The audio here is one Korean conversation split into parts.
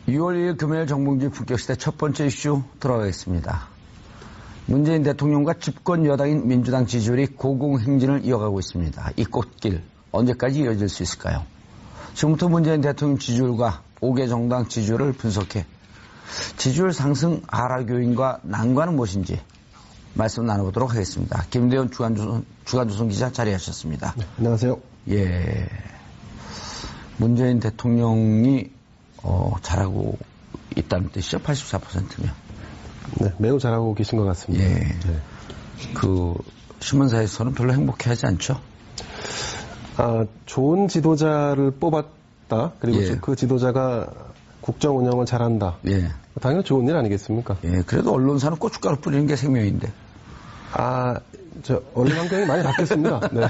6월 2일 금요일 정봉주 품격시대 첫 번째 이슈 들어가겠습니다. 문재인 대통령과 집권 여당인 민주당 지지율이 고공행진을 이어가고 있습니다. 이 꽃길 언제까지 이어질 수 있을까요? 지금부터 문재인 대통령 지지율과 5개 정당 지지율을 분석해 지지율 상승 하락 요인과 난관은 무엇인지 말씀 나눠보도록 하겠습니다. 김대현 주간조선 기자 자리하셨습니다. 네, 안녕하세요. 예, 문재인 대통령이 잘하고 있다는 뜻이죠. 84%면. 네, 매우 잘하고 계신 것 같습니다. 예. 네. 그 신문사에서는 별로 행복해하지 않죠. 좋은 지도자를 뽑았다. 그리고 예. 그 지도자가 국정 운영을 잘한다. 예. 당연히 좋은 일 아니겠습니까? 예. 그래도 언론사는 고춧가루 뿌리는 게 생명인데. 언론 환경이 많이 바뀌었습니다. 네.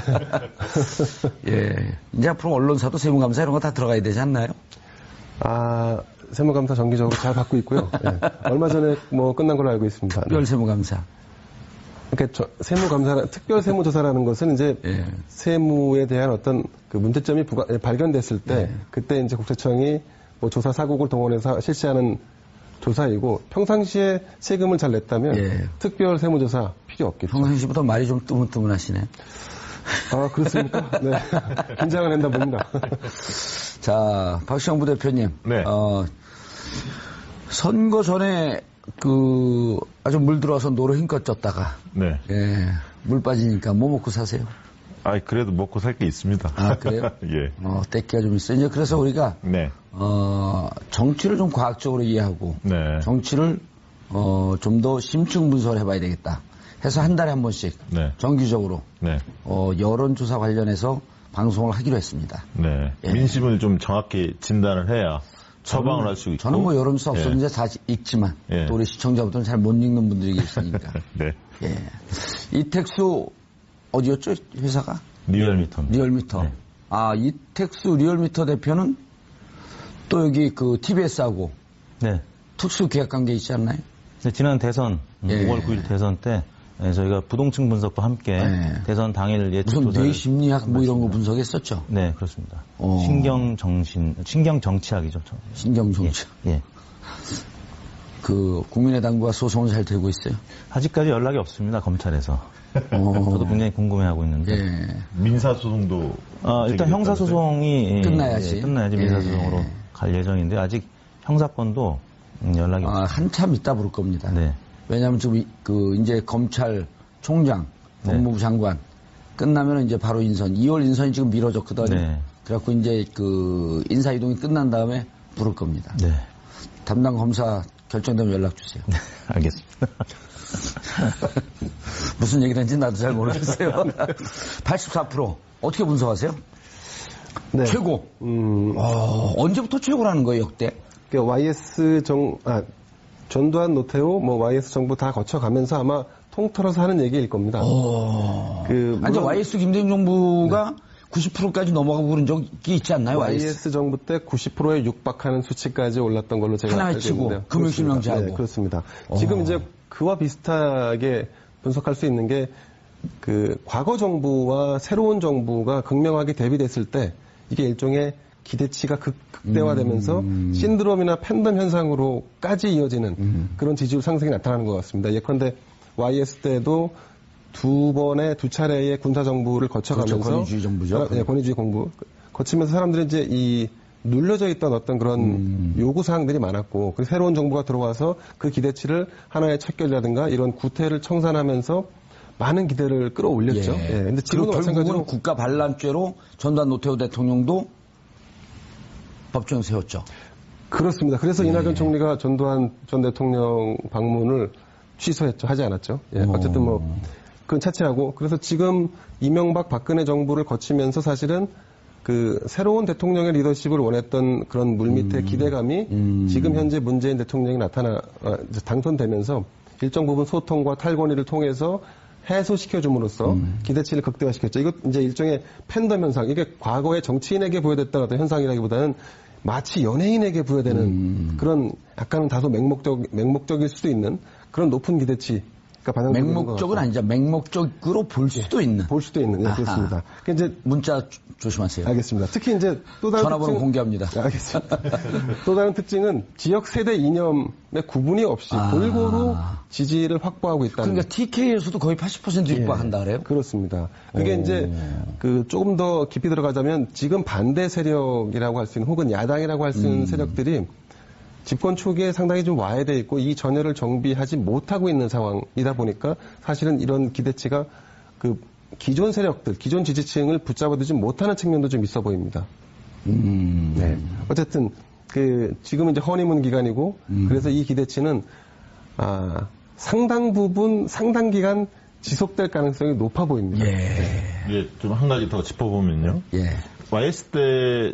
예. 이제 앞으로 언론사도 세무감사 이런 거 다 들어가야 되지 않나요? 세무감사 정기적으로 잘 받고 있고요. 네. 얼마 전에 끝난 걸로 알고 있습니다. 특별 세무감사. 그러니까 특별 세무조사라는 것은 이제 예. 세무에 대한 어떤 그 문제점이 발견됐을 때 예. 그때 이제 국세청이 조사 사국을 동원해서 실시하는 조사이고 평상시에 세금을 잘 냈다면 예. 특별 세무조사 필요 없겠죠. 평상시보다 말이 좀 뜨문뜨문하시네. 그렇습니까? 네. 긴장을 했나 봅니다. 자, 박시영 부대표님. 네. 선거 전에 아주 물들어서 노루 힘껏 쪘다가. 네. 예. 물 빠지니까 뭐 먹고 사세요? 그래도 먹고 살 게 있습니다. 그래요? 예. 떼끼가 좀 있어요. 이제 그래서 우리가. 네. 정치를 좀 과학적으로 이해하고. 네. 정치를, 좀 더 심층 분석을 해봐야 되겠다. 해서 한 달에 한 번씩. 네. 정기적으로. 네. 여론조사 관련해서 방송을 하기로 했습니다. 네. 예. 민심을 좀 정확히 진단을 해야 처방을 할 수 있고. 저는 여론조사 없었는데 다 읽지만. 예. 또 우리 시청자분들은 잘 못 읽는 분들이 계시니까. 네. 예. 이택수, 어디였죠? 회사가? 리얼미터. 리얼미터. 네. 이택수 리얼미터 대표는 또 여기 TBS하고. 네. 특수 계약 관계 있지 않나요? 네, 지난 대선, 예. 5월 9일 대선 때, 저희가 부동층 분석과 함께 예. 대선 당일 예측 무슨 조사를 뇌심리학 이런 거 분석했었죠? 네, 그렇습니다. 어. 신경정치학이죠. 신경정치. 예. 국민의당과 소송을 잘 되고 있어요? 아직까지 연락이 없습니다, 검찰에서. 저도 굉장히 궁금해하고 있는데. 예. 민사소송도. 일단 형사소송이 끝나야지. 끝나야지 민사소송으로 예. 갈 예정인데, 아직 형사건도 연락이 없습니다. 한참 있다 부를 겁니다. 네. 왜냐하면 지금 이제 검찰총장, 법무부 장관 끝나면 이제 바로 인선. 2월 인선이 지금 미뤄졌거든요. 네. 그래갖고 이제 인사 이동이 끝난 다음에 부를 겁니다. 네. 담당 검사 결정되면 연락 주세요. 알겠습니다. 무슨 얘기를 했는지 나도 잘 모르겠어요. 84% 어떻게 분석하세요? 네. 최고. 언제부터 최고라는 거예요, 역대? 전두환, 노태우, YS 정부 다 거쳐가면서 아마 통틀어서 하는 얘기일 겁니다. 아니, YS 김대중 정부가 90%까지 넘어가고 그런 적이 있지 않나요? YS 정부 때 90%에 육박하는 수치까지 올랐던 걸로 제가 하나에 알고 치고 있는데요. 금융실명제하고. 네, 그렇습니다. 지금 이제 그와 비슷하게 분석할 수 있는 게 과거 정부와 새로운 정부가 극명하게 대비됐을 때 이게 일종의 기대치가 극대화되면서 신드롬이나 팬덤 현상으로까지 이어지는 그런 지지율 상승이 나타나는 것 같습니다. 예컨대 YS 때도 두 차례의 군사정부를 거쳐가면서. 그렇죠. 권위주의 정부죠. 네, 권위주의 공부. 거치면서 사람들이 이제 눌려져 있던 어떤 그런 요구사항들이 많았고, 그리고 새로운 정부가 들어와서 그 기대치를 하나의 척결이라든가 이런 구태를 청산하면서 많은 기대를 끌어올렸죠. 예. 근데 지금도 마찬가지로. 국가 반란죄로 전두환 노태우 대통령도 법정 세웠죠. 그렇습니다. 그래서 이낙연 총리가 전두환 전 대통령 방문을 취소했죠. 하지 않았죠. 어쨌든 그건 차치하고. 그래서 지금 이명박 박근혜 정부를 거치면서 사실은 새로운 대통령의 리더십을 원했던 그런 물밑의 기대감이 지금 현재 문재인 대통령이 당선되면서 일정 부분 소통과 탈권위를 통해서 해소시켜줌으로써 기대치를 극대화시켰죠. 이것 이제 일종의 팬덤 현상. 이게 과거에 정치인에게 부여됐던 어떤 현상이라기보다는 마치 연예인에게 부여되는 그런 약간은 다소 맹목적일 수도 있는 그런 높은 기대치 반영되고 있는 것 맹목적은 같고. 아니죠. 맹목적으로 볼 수도 있는. 볼 수도 있는. 네, 아하. 그렇습니다. 그러니까 이제 문자 조심하세요. 알겠습니다. 특히 이제 또 다른 전화번호 특징, 공개합니다. 알겠습니다. 또 다른 특징은 지역 세대 이념의 구분이 없이 골고루 지지를 확보하고 있다는. 그러니까 TK에서도 거의 80% 육박한다 그래요? 그렇습니다. 그게 이제 조금 더 깊이 들어가자면 지금 반대 세력이라고 할 수 있는 혹은 야당이라고 할 수 있는 세력들이 집권 초기에 상당히 좀 와해돼 있고 이 전열을 정비하지 못하고 있는 상황이다 보니까 사실은 이런 기대치가 그 기존 세력들, 기존 지지층을 붙잡아두지 못하는 측면도 좀 있어 보입니다. 네. 어쨌든 지금은 이제 허니문 기간이고 그래서 이 기대치는 상당 부분, 상당 기간 지속될 가능성이 높아 보입니다. 이제 좀 한 가지 더 짚어보면요. YS 때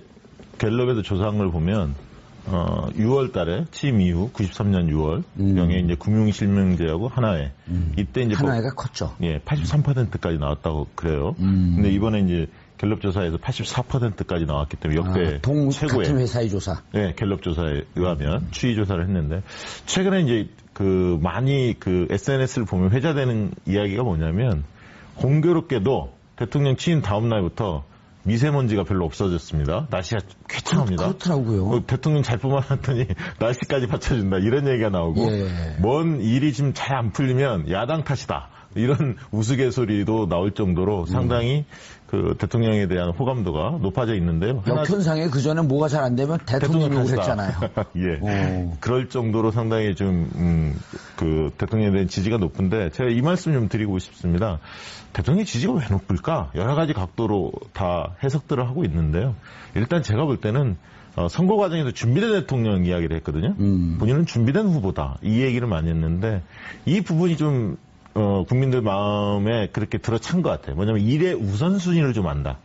갤럽에도 조사한 걸 보면 6월 달에 취임 이후 93년 6월 명에 이제 금융실명제하고 하나회 이때 이제 하나회가 컸죠. 83%까지 나왔다고 그래요. 근데 이번에 이제 갤럽 조사에서 84%까지 나왔기 때문에 역대 최고의 같은 회사의 조사. 네, 갤럽 조사에 의하면 추이 조사를 했는데 최근에 이제 많이 SNS를 보면 회자되는 이야기가 뭐냐면 공교롭게도 대통령 취임 다음 날부터 미세먼지가 별로 없어졌습니다. 날씨가 쾌청합니다. 그렇더라고요. 대통령 잘 뽑아놨더니 날씨까지 받쳐준다. 이런 얘기가 나오고 뭔 일이 지금 잘 안 풀리면 야당 탓이다. 이런 우스갯소리도 나올 정도로 상당히 대통령에 대한 호감도가 높아져 있는데요. 역현상에 그전에 뭐가 잘 안 되면 대통령이 욕을 했잖아요. 예. 그럴 정도로 상당히 좀, 대통령에 대한 지지가 높은데 제가 이 말씀 좀 드리고 싶습니다. 대통령 지지가 왜 높을까? 여러 가지 각도로 다 해석들을 하고 있는데요. 일단 제가 볼 때는 선거 과정에서 준비된 대통령 이야기를 했거든요. 본인은 준비된 후보다. 이 얘기를 많이 했는데 이 부분이 좀 국민들 마음에 그렇게 들어찬 것 같아요. 뭐냐면 일의 우선순위를 좀 안다.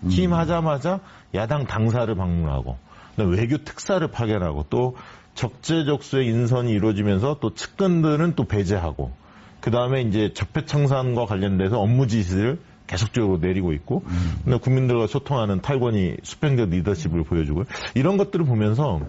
취임하자마자 야당 당사를 방문하고 외교 특사를 파견하고 또 적재적소의 인선이 이루어지면서 또 측근들은 또 배제하고 그 다음에 이제 적폐청산과 관련돼서 업무 지시를 계속적으로 내리고 있고 국민들과 소통하는 탈권위 수평적 리더십을 보여주고 이런 것들을 보면서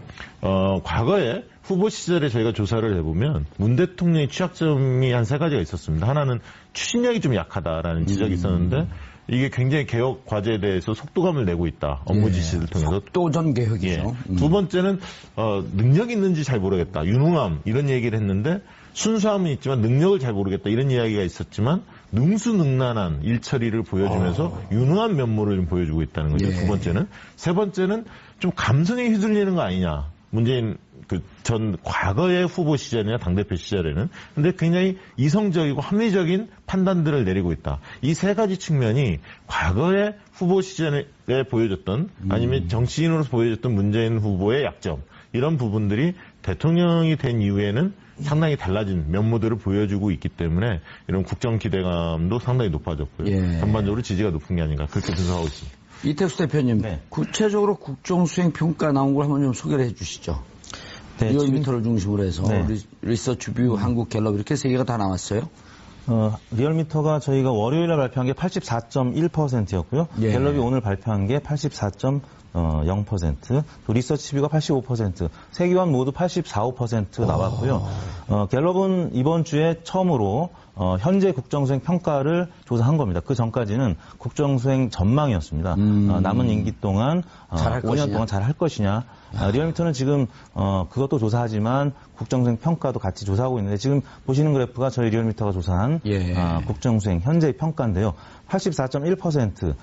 과거에 후보 시절에 저희가 조사를 해보면 문 대통령의 취약점이 한 3가지가 있었습니다. 하나는 추진력이 좀 약하다라는 지적이 있었는데 이게 굉장히 개혁 과제에 대해서 속도감을 내고 있다. 업무 지시를 통해서. 속도전 개혁이죠. 두 번째는 능력이 있는지 잘 모르겠다. 유능함 이런 얘기를 했는데 순수함은 있지만 능력을 잘 모르겠다. 이런 이야기가 있었지만 능수능란한 일처리를 보여주면서 유능한 면모를 좀 보여주고 있다는 거죠. 두 번째는. 세 번째는 좀 감성에 휘둘리는 거 아니냐. 문재인 전 과거의 후보 시절이나 당대표 시절에는 근데 굉장히 이성적이고 합리적인 판단들을 내리고 있다. 이 3가지 측면이 과거의 후보 시절에 보여줬던 아니면 정치인으로서 보여줬던 문재인 후보의 약점 이런 부분들이 대통령이 된 이후에는 상당히 달라진 면모들을 보여주고 있기 때문에 이런 국정 기대감도 상당히 높아졌고요. 전반적으로 지지가 높은 게 아닌가 그렇게 분석하고 있습니다. 이택수 대표님, 구체적으로 국정수행평가 나온 걸 한번 좀 소개를 해 주시죠. 리얼미터를 중심으로 해서 리서치뷰, 한국갤럽 이렇게 3개가 다 나왔어요. 리얼미터가 저희가 월요일에 발표한 게 84.1%였고요. 갤럽이 오늘 발표한 게 84.0%, 또 리서치뷰가 85%, 세 기관 모두 84, 5% 나왔고요. 갤럽은 이번 주에 처음으로 현재 국정수행 평가를 조사한 겁니다. 그 전까지는 국정수행 전망이었습니다. 남은 임기 동안 5년 동안 잘 할 것이냐. 리얼미터는 지금 그것도 조사하지만 국정수행 평가도 같이 조사하고 있는데 지금 보시는 그래프가 저희 리얼미터가 조사한 국정수행 현재의 평가인데요. 84.1%,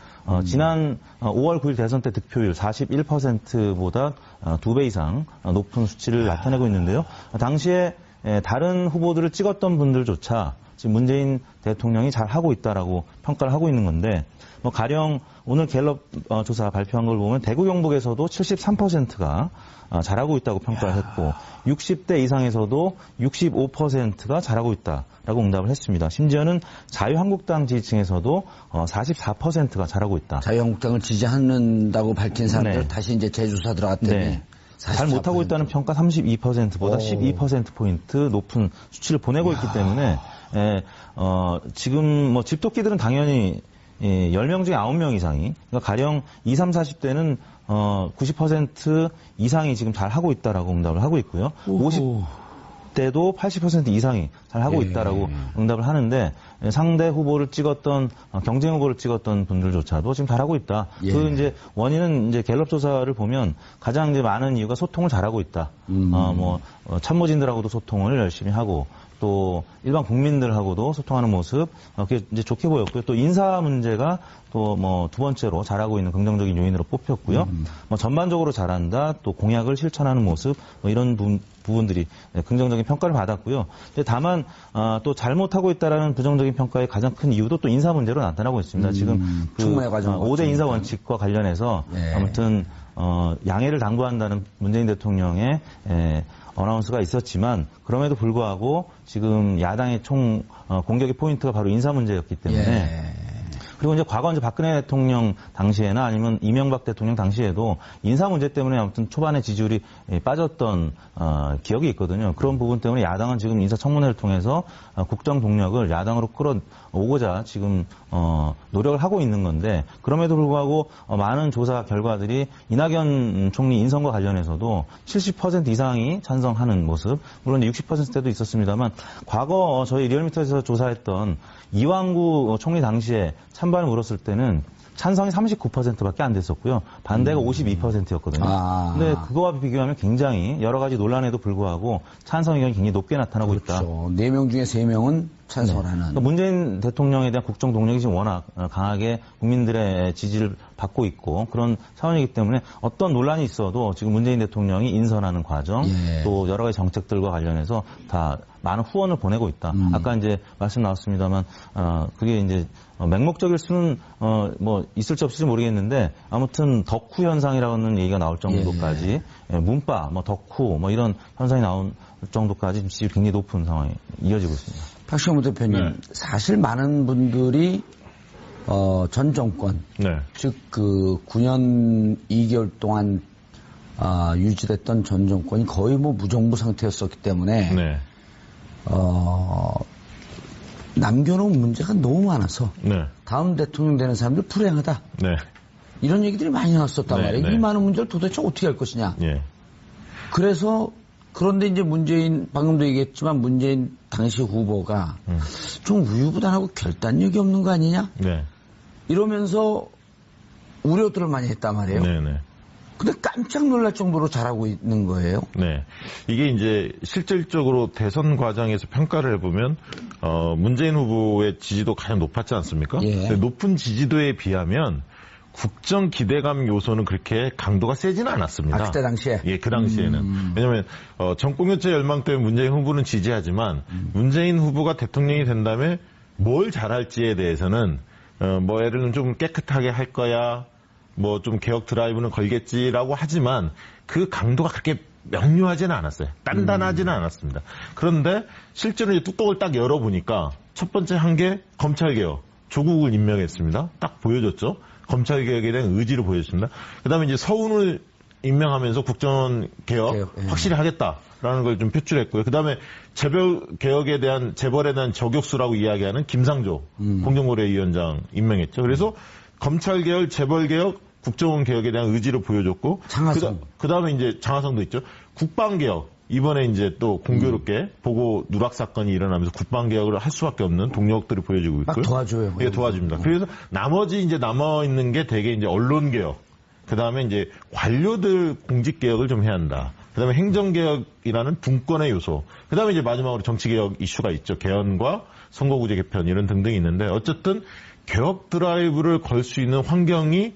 지난 5월 9일 대선 때 득표율 41%보다 2배 이상 높은 수치를 나타내고 있는데요. 당시에 다른 후보들을 찍었던 분들조차 지금 문재인 대통령이 잘 하고 있다라고 평가를 하고 있는 건데, 가령 오늘 갤럽 조사 발표한 걸 보면 대구 경북에서도 73%가 잘하고 있다고 평가를 했고 60대 이상에서도 65%가 잘하고 있다라고 응답을 했습니다. 심지어는 자유한국당 지지층에서도 44%가 잘하고 있다. 자유한국당을 지지한다고 밝힌 사람들 다시 이제 재조사 들어갔더니 잘 못하고 있다는 평가 32%보다 12%포인트 높은 수치를 보내고 있기 때문에 지금 집토끼들은 당연히 10명 중에 9명 이상이, 그러니까 가령 20, 30, 40대는 90% 이상이 지금 잘 하고 있다라고 응답을 하고 있고요. 50대 때도 80% 이상이 잘 하고 있다라고 응답을 하는데 상대 후보를 찍었던 경쟁 후보를 찍었던 분들조차도 지금 잘하고 있다. 그 이제 원인은 이제 갤럽 조사를 보면 가장 이제 많은 이유가 소통을 잘하고 있다. 참모진들하고도 소통을 열심히 하고 또 일반 국민들하고도 소통하는 모습 그게 이제 좋게 보였고요. 또 인사 문제가 또 뭐 두 번째로 잘하고 있는 긍정적인 요인으로 뽑혔고요. 뭐 전반적으로 잘한다. 또 공약을 실천하는 모습 뭐 이런 부분들이 긍정적인 평가를 받았고요. 다만 또 잘못하고 있다라는 부정적인 평가의 가장 큰 이유도 또 인사 문제로 나타나고 있습니다. 지금 그 청문회 과정 5대 인사 원칙과 관련해서 아무튼 양해를 당부한다는 문재인 대통령의 어나운스가 있었지만 그럼에도 불구하고 지금 야당의 총 공격의 포인트가 바로 인사 문제였기 때문에 그리고 이제 과거 이제 박근혜 대통령 당시에나 아니면 이명박 대통령 당시에도 인사 문제 때문에 아무튼 초반에 지지율이 빠졌던 기억이 있거든요. 그런 부분 때문에 야당은 지금 인사청문회를 통해서 국정 동력을 야당으로 끌어오고자 지금 노력을 하고 있는 건데 그럼에도 불구하고 많은 조사 결과들이 이낙연 총리 인선과 관련해서도 70% 이상이 찬성하는 모습, 물론 60%대도 있었습니다만 과거 저희 리얼미터에서 조사했던 이완구 총리 당시에 찬반을 물었을 때는 찬성이 39%밖에 안 됐었고요. 반대가 52%였거든요. 근데 그거와 비교하면 굉장히 여러 가지 논란에도 불구하고 찬성 의견이 굉장히 높게 나타나고 있다. 그렇죠. 4명 중에 3명은 찬성을 하는. 그러니까 문재인 대통령에 대한 국정 동력이 지금 워낙 강하게 국민들의 지지를 받고 있고 그런 상황이기 때문에 어떤 논란이 있어도 지금 문재인 대통령이 인선하는 과정 또 여러 가지 정책들과 관련해서 다 많은 후원을 보내고 있다. 아까 이제 말씀 나왔습니다만 그게 이제 맹목적일 수는 뭐 있을지 없을지 모르겠는데 아무튼 덕후 현상이라는 얘기가 나올 정도까지 문파, 뭐 덕후, 뭐 이런 현상이 나온 정도까지 지지율이 굉장히 높은 상황이 이어지고 있습니다. 박시영 대표님, 사실 많은 분들이 전 정권, 즉 그 9년 2개월 동안 유지됐던 전 정권이 거의 뭐 무정부 상태였었기 때문에 남겨놓은 문제가 너무 많아서 다음 대통령 되는 사람들 불행하다. 이런 얘기들이 많이 나왔었단 말이에요. 이 많은 문제를 도대체 어떻게 할 것이냐. 그래서 그런데 이제 문재인, 방금도 얘기했지만 문재인 당시 후보가 좀 우유부단하고 결단력이 없는 거 아니냐? 이러면서 우려들을 많이 했단 말이에요. 근데 깜짝 놀랄 정도로 잘하고 있는 거예요. 이게 이제 실질적으로 대선 과정에서 평가를 해보면 문재인 후보의 지지도 가장 높았지 않습니까? 근데 높은 지지도에 비하면 국정 기대감 요소는 그렇게 강도가 세지는 않았습니다. 그때 당시에? 그 당시에는. 왜냐하면 정권교체 열망 때문에 문재인 후보는 지지하지만 문재인 후보가 대통령이 된 다음에 뭘 잘할지에 대해서는 뭐 예를 들면 좀 깨끗하게 할 거야, 뭐 좀 개혁 드라이브는 걸겠지라고 하지만 그 강도가 그렇게 명료하지는 않았어요. 단단하지는 않았습니다. 그런데 실제로 이제 뚜껑을 딱 열어보니까 첫 번째 한 게 검찰개혁, 조국을 임명했습니다. 딱 보여줬죠. 검찰개혁에 대한 의지를 보여줬습니다. 그 다음에 이제 서훈을 임명하면서 국정개혁 확실히 하겠다라는 걸 좀 표출했고요. 그 다음에 재벌개혁에 대한, 재벌에 대한 저격수라고 이야기하는 김상조 공정거래위원장 임명했죠. 그래서 검찰개혁, 재벌개혁, 국정원개혁에 대한 의지를 보여줬고. 장하성. 그 다음에 이제 장하성도 있죠. 국방개혁. 이번에 이제 또 공교롭게 보고 누락 사건이 일어나면서 국방개혁을 할 수밖에 없는 동력들을 보여주고 있고요. 막 도와줘요. 도와줍니다. 그래서 나머지 이제 남아있는 게 되게 이제 언론개혁. 그 다음에 이제 관료들 공직개혁을 좀 해야 한다. 그 다음에 행정개혁이라는 분권의 요소. 그 다음에 이제 마지막으로 정치개혁 이슈가 있죠. 개헌과 선거구제 개편 이런 등등이 있는데 어쨌든 개혁 드라이브를 걸 수 있는 환경이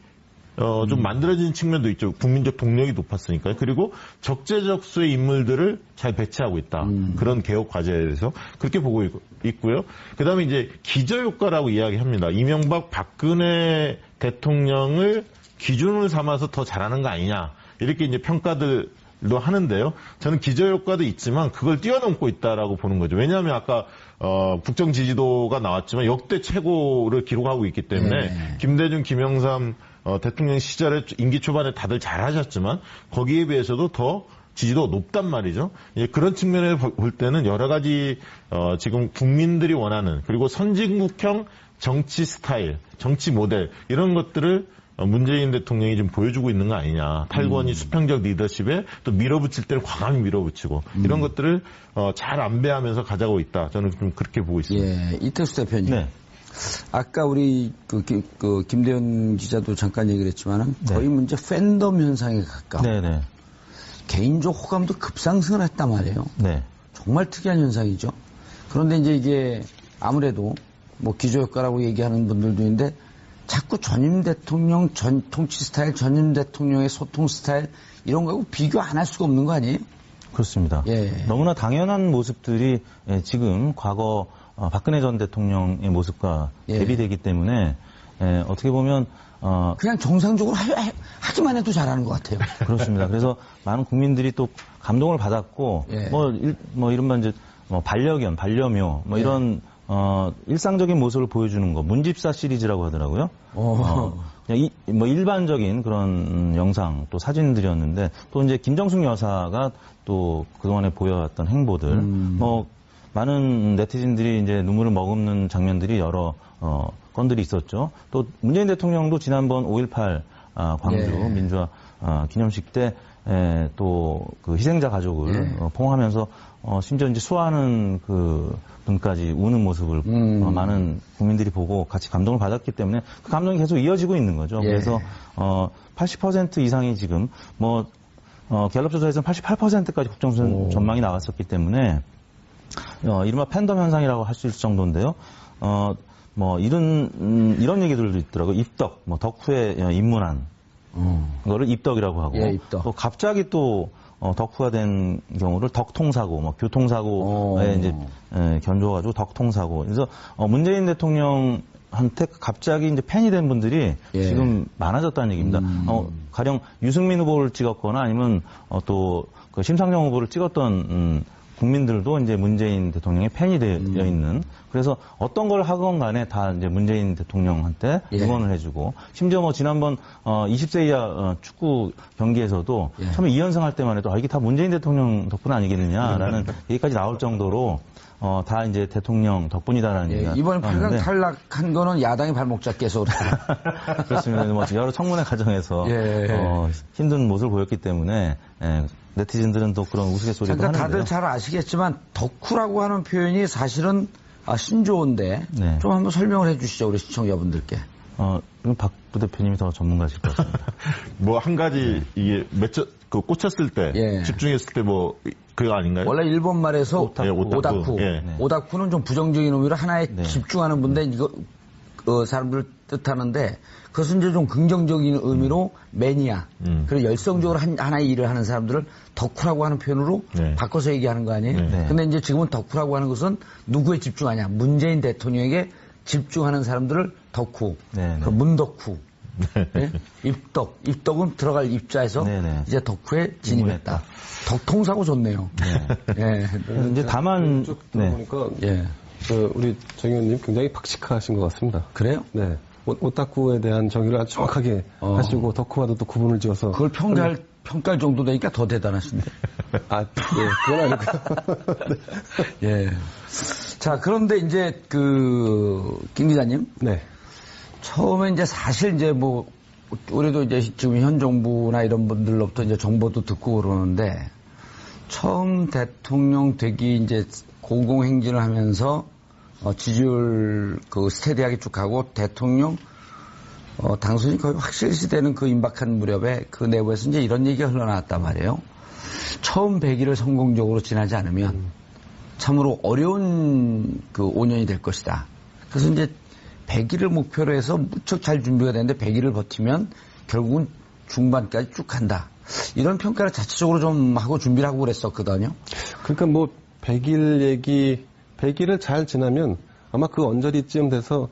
좀 만들어진 측면도 있죠. 국민적 동력이 높았으니까요. 그리고 적재적소의 인물들을 잘 배치하고 있다. 그런 개혁 과제에 대해서 그렇게 보고 있고요. 그 다음에 이제 기저효과라고 이야기합니다. 이명박, 박근혜 대통령을 기준을 삼아서 더 잘하는 거 아니냐. 이렇게 이제 평가들도 하는데요. 저는 기저효과도 있지만 그걸 뛰어넘고 있다라고 보는 거죠. 왜냐하면 아까 국정 지지도가 나왔지만 역대 최고를 기록하고 있기 때문에 김대중, 김영삼 대통령 시절에 임기 초반에 다들 잘하셨지만 거기에 비해서도 더 지지도가 높단 말이죠. 그런 측면에서 볼 때는 여러 가지 지금 국민들이 원하는 그리고 선진국형 정치 스타일, 정치 모델 이런 것들을 문재인 대통령이 좀 보여주고 있는 거 아니냐. 8권이 수평적 리더십에 또 밀어붙일 때는 과감히 밀어붙이고 이런 것들을 잘 안배하면서 가져가고 있다. 저는 좀 그렇게 보고 있습니다. 예, 이택수 대표님. 네. 아까 우리 김대현 기자도 잠깐 얘기를 했지만은 네. 거의 문제 팬덤 현상에 가까워. 네네. 개인적 호감도 급상승을 했단 말이에요. 네. 정말 특이한 현상이죠. 그런데 이제 이게 아무래도 뭐 기저효과라고 얘기하는 분들도 있는데 자꾸 전임 대통령 통치 스타일, 전임 대통령의 소통 스타일 이런 거하고 비교 안 할 수가 없는 거 아니에요? 그렇습니다. 예. 너무나 당연한 모습들이 지금 과거 박근혜 전 대통령의 모습과 예. 대비되기 때문에 어떻게 보면 그냥 정상적으로 하기만 해도 잘하는 것 같아요. 그렇습니다. 그래서 많은 국민들이 또 감동을 받았고 예. 뭐 이른바 이제 반려견, 반려묘 뭐 예. 이런 일상적인 모습을 보여주는 거 문집사 시리즈라고 하더라고요. 그냥 뭐 일반적인 그런 영상 또 사진들이었는데 또 이제 김정숙 여사가 또 그동안에 보여왔던 행보들 뭐 많은 네티즌들이 이제 눈물을 머금는 장면들이 여러 건들이 있었죠. 또 문재인 대통령도 지난번 5.18 광주 예. 민주화 기념식 때 또 그 희생자 가족을 예. 포옹하면서 심지어 이제 수하는 그 분까지 우는 모습을 많은 국민들이 보고 같이 감동을 받았기 때문에 그 감동이 계속 이어지고 있는 거죠. 예. 그래서 80% 이상이 지금 뭐 갤럽 조사에서는 88%까지 국정 전망이 나왔었기 때문에 이른바 팬덤 현상이라고 할 수 있을 정도인데요. 뭐 이런 얘기들도 있더라고요. 입덕, 뭐 덕후에 입문한 그거를 입덕이라고 하고 예, 입덕. 또 갑자기 또 덕후가 된 경우를 덕통사고, 뭐 교통사고에 이제 견줘가지고 덕통사고. 그래서 문재인 대통령한테 갑자기 이제 팬이 된 분들이 예. 지금 많아졌다는 얘기입니다. 가령 유승민 후보를 찍었거나 아니면 또 그 심상정 후보를 찍었던 국민들도 이제 문재인 대통령의 팬이 되어 있는 그래서 어떤 걸 하건 간에 다 이제 문재인 대통령한테 예. 응원을 해주고 심지어 뭐 지난번 20세 이하 축구 경기에서도 예. 처음에 2연승 할 때만 해도 이게 다 문재인 대통령 덕분 아니겠느냐라는 얘기까지 나올 정도로 다 이제 대통령 덕분이다라는 예, 얘기가 이번 8강 나왔는데 탈락한 거는 야당이 발목 잡게서 그렇습니다. 뭐 여러 청문회 과정에서 예. 힘든 모습을 보였기 때문에 네티즌들은 또 그런 우스갯소리도 그러니까 하는데요. 다들 잘 아시겠지만 덕후라고 하는 표현이 사실은 신조어인데 네. 좀 한번 설명을 해주시죠 우리 시청자분들께. 이건 박 부대표님이 더 전문가실 것 같습니다. 뭐 한 가지 이게 꽂혔을 때 예. 집중했을 때 뭐 그거 아닌가요? 원래 일본 말에서 오다쿠. 예. 네. 오다쿠는 좀 부정적인 의미로 하나에 네. 집중하는 분데 이거 사람들을 뜻하는데 그것은 이제 좀 긍정적인 의미로 매니아 그리고 열성적으로 하나의 일을 하는 사람들을 덕후라고 하는 표현으로 네. 바꿔서 얘기하는 거 아니에요? 네. 근데 이제 지금은 덕후라고 하는 것은 누구에 집중하냐? 문재인 대통령에게 집중하는 사람들을 덕후, 네, 네. 그 문덕후. 네? 입덕은 들어갈 입자에서 네네. 이제 덕후에 진입했다. 덕통사고 좋네요. 예. 이제 다만 쭉 들어보니까 예. 우리 정 의원님 굉장히 박식하신 것 같습니다. 그래요? 네. 오타쿠에 대한 정의를 아주 정확하게 하시고 덕후와도 또 구분을 지어서 그걸 평가할 정도 되니까 더 대단하신데. 예, 그건 아니고요. 예. 자, 그런데 이제 김 기자님. 네. 처음에 이제 사실 이제 뭐 우리도 이제 지금 현 정부나 이런 분들로부터 이제 정보도 듣고 그러는데 처음 대통령 되기 이제 공공행진을 하면서 지지율 스테디하게 쭉 가고 대통령 당선이 거의 확실시 되는 그 임박한 무렵에 그 내부에서 이제 이런 얘기가 흘러나왔단 말이에요. 처음 100일을 성공적으로 지나지 않으면 참으로 어려운 그 5년이 될 것이다. 그래서 이제 100일을 목표로 해서 무척 잘 준비가 되는데 100일을 버티면 결국은 중반까지 쭉 간다. 이런 평가를 자체적으로 좀 하고 준비를 하고 그랬었거든요. 그러니까 뭐 100일을 잘 지나면 아마 그 언저리쯤 돼서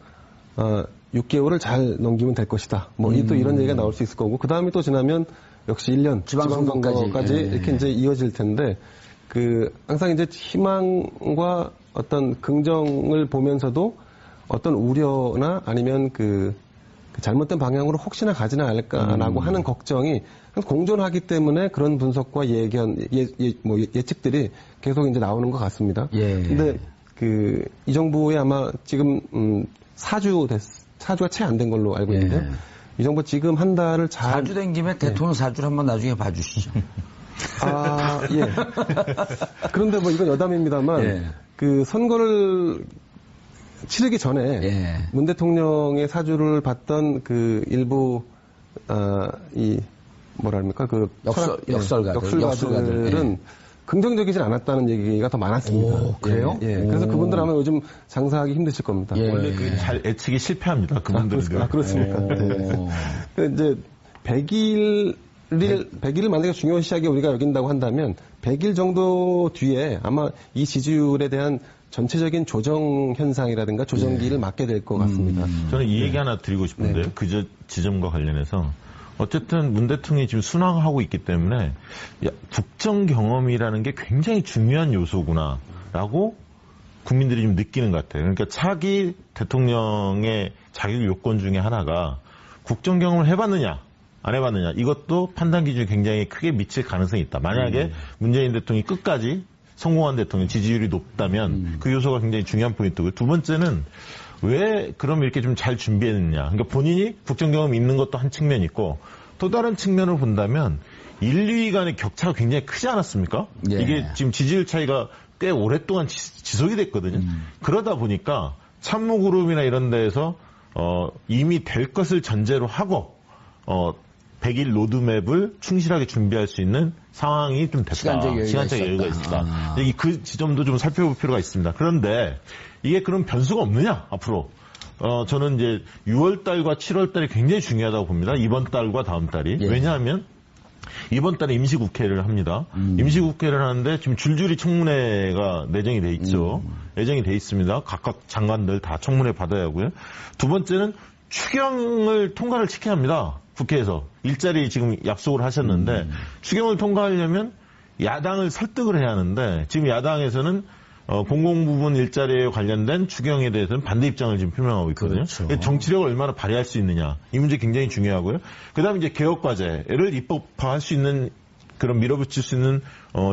6개월을 잘 넘기면 될 것이다. 뭐 또 이런 얘기가 나올 수 있을 거고 그 다음에 또 지나면 역시 1년 지방선거까지 예. 이렇게 이제 이어질 텐데 항상 이제 희망과 어떤 긍정을 보면서도 어떤 우려나 아니면 그 잘못된 방향으로 혹시나 가지는 않을까라고 하는 걱정이 공존하기 때문에 그런 분석과 예측들이 계속 이제 나오는 것 같습니다. 예. 근데 이 정부에 아마 지금 4주가 채 안 된 걸로 알고 있는데요. 이 정부 지금 한 달을 잘 사주 된 김에 대통령 사주를 한번 나중에 봐주시죠. 아, 예. 그런데 뭐 이건 여담입니다만 예. 그 선거를 치르기 전에 예. 문 대통령의 사주를 봤던 그 일부 이 뭐랄까 그 역설가들은 역설가들은 긍정적이진 않았다는 얘기가 더 많았습니다. 오, 그래요? 예. 그래서 그분들 아마 요즘 장사하기 힘드실 겁니다. 예. 원래 그 잘 예측이 실패합니다. 그분들은. 그렇습니까? 네. 이제 100일을 만약에 중요한 시작에 우리가 여긴다고 한다면 100일 정도 뒤에 아마 이 지지율에 대한 전체적인 조정 현상이라든가 조정기를 맞게 될 것 같습니다. 저는 이 얘기 하나 드리고 싶은데요. 그 지점과 관련해서. 어쨌든 문 대통령이 지금 순항하고 있기 때문에 국정 경험이라는 게 굉장히 중요한 요소구나라고 국민들이 좀 느끼는 것 같아요. 그러니까 차기 대통령의 자격 요건 중에 하나가 국정 경험을 해봤느냐 안 해봤느냐 이것도 판단 기준이 굉장히 크게 미칠 가능성이 있다. 만약에 문재인 대통령이 끝까지 성공한 대통령 지지율이 높다면 그 요소가 굉장히 중요한 포인트고요. 두 번째는 왜 그럼 이렇게 좀 잘 준비했느냐. 그러니까 본인이 국정 경험이 있는 것도 한 측면이 있고 또 다른 측면을 본다면 1, 2위 간의 격차가 굉장히 크지 않았습니까? 예. 이게 지금 지지율 차이가 꽤 오랫동안 지속이 됐거든요. 그러다 보니까 참모그룹이나 이런 데에서 이미 될 것을 전제로 하고 100일 로드맵을 충실하게 준비할 수 있는 상황이 좀 됐다. 시간적 여유가 있다. 그 지점도 좀 살펴볼 필요가 있습니다. 그런데 이게 그럼 변수가 없느냐 앞으로? 저는 이제 6월 달과 7월 달이 굉장히 중요하다고 봅니다. 이번 달과 다음 달이. 예. 왜냐하면 이번 달에 임시국회를 합니다. 임시국회를 하는데 지금 줄줄이 청문회가 내정이 돼 있죠. 예정이 돼 있습니다. 각각 장관들 다 청문회 받아야 하고요. 두 번째는 추경을 통과를 시켜야 합니다. 국회에서. 일자리 지금 약속을 하셨는데 추경을 통과하려면 야당을 설득을 해야 하는데 지금 야당에서는 공공부문 일자리에 관련된 추경에 대해서는 반대 입장을 지금 표명하고 있거든요. 그렇죠. 정치력을 얼마나 발휘할 수 있느냐. 이 문제 굉장히 중요하고요. 그 다음에 이제 개혁과제를 입법화할 수 있는 그런 밀어붙일 수 있는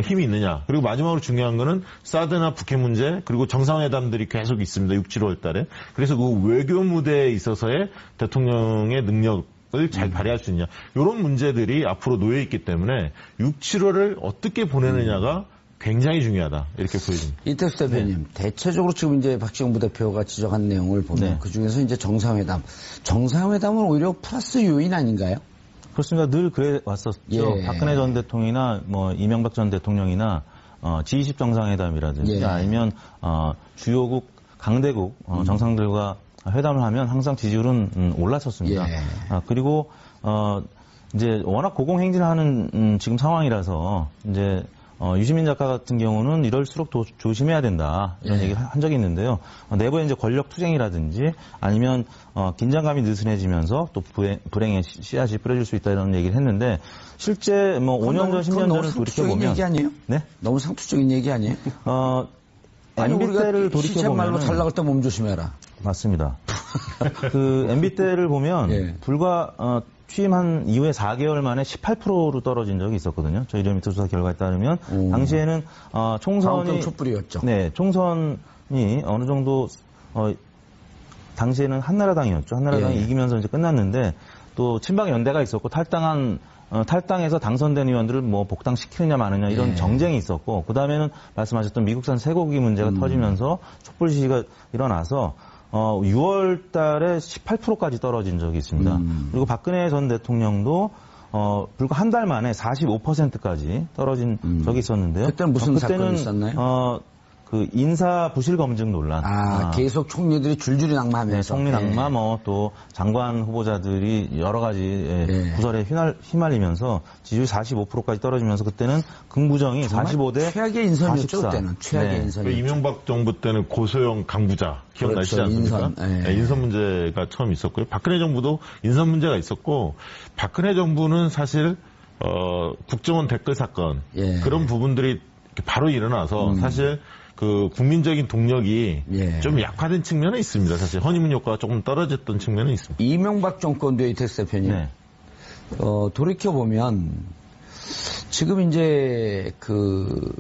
힘이 있느냐. 그리고 마지막으로 중요한 거는 사드나 북핵 문제 그리고 정상회담들이 계속 있습니다. 6, 7월 달에. 그래서 그 외교 무대에 있어서의 대통령의 능력을 잘 발휘할 수 있느냐. 이런 문제들이 앞으로 놓여 있기 때문에 6, 7월을 어떻게 보내느냐가 굉장히 중요하다. 이렇게 보여집니다. 이태수 대표님, 대체적으로 지금 이제 박지원 부대표가 지적한 내용을 보면 그 중에서 이제 정상회담은 오히려 플러스 요인 아닌가요? 그렇습니다. 늘 그래 왔었죠. 예. 박근혜 전 대통령이나 뭐 이명박 전 대통령이나 G20 정상회담이라든지 예. 아니면 주요국 강대국 정상들과 회담을 하면 항상 지지율은 올랐었습니다. 예. 그리고 이제 워낙 고공행진하는 지금 상황이라서 이제 유시민 작가 같은 경우는 이럴수록 더 조심해야 된다 이런 예. 얘기를 한 적이 있는데요. 내부에 이제 권력 투쟁이라든지 아니면 긴장감이 느슨해지면서 또 불행의 씨앗이 뿌려질 수 있다 이런 얘기를 했는데 실제 뭐 5년 전, 10년 전을 돌이켜 보면 얘기 아니에요? 네? 너무 상투적인 얘기 아니에요? 아니 MB 우리가 때를 돌이켜 시쳇말로 보면 잘 나갈 때 몸 조심해라. 맞습니다. 그 MB 때를 보면 예. 불과 취임한 이후에 4개월 만에 18%로 떨어진 적이 있었거든요. 저희 리얼미터 조사 결과에 따르면 당시에는 총선이 촛불이었죠. 네, 총선이 어느 정도 당시에는 한나라당이었죠. 한나라당이 예. 이기면서 이제 끝났는데 또 친박 연대가 있었고 탈당해서 당선된 의원들을 뭐 복당시키느냐 마느냐 이런 예. 정쟁이 있었고 그 다음에는 말씀하셨던 미국산 쇠고기 문제가 터지면서 촛불 시위가 일어나서 6월 달에 18%까지 떨어진 적이 있습니다. 그리고 박근혜 전 대통령도 불과 한 달 만에 45%까지 떨어진 적이 있었는데요. 그때는 무슨 사건이 있었나요? 그 인사 부실 검증 논란. 계속 총리들이 줄줄이 낙마하면서. 네, 총리 낙마, 또 장관 후보자들이 여러 가지 구설에 휘말리면서 지지율 45%까지 떨어지면서 그때는 긍부정이 45대 최악의 인선이었죠, 44. 그때는. 최악의 네. 인선이었죠. 이명박 정부 때는 고소영 강부자 기억나시지 그렇죠, 않습니까? 인선. 인선 문제가 처음 있었고요. 박근혜 정부도 인선 문제가 있었고 박근혜 정부는 사실 국정원 댓글 사건 그런 부분들이 이렇게 바로 일어나서 사실 그 국민적인 동력이 좀 약화된 측면은 있습니다. 사실 허니문 효과가 조금 떨어졌던 측면은 있습니다. 이명박 정권도 이태수 대표님. 네. 돌이켜보면 지금 이제 그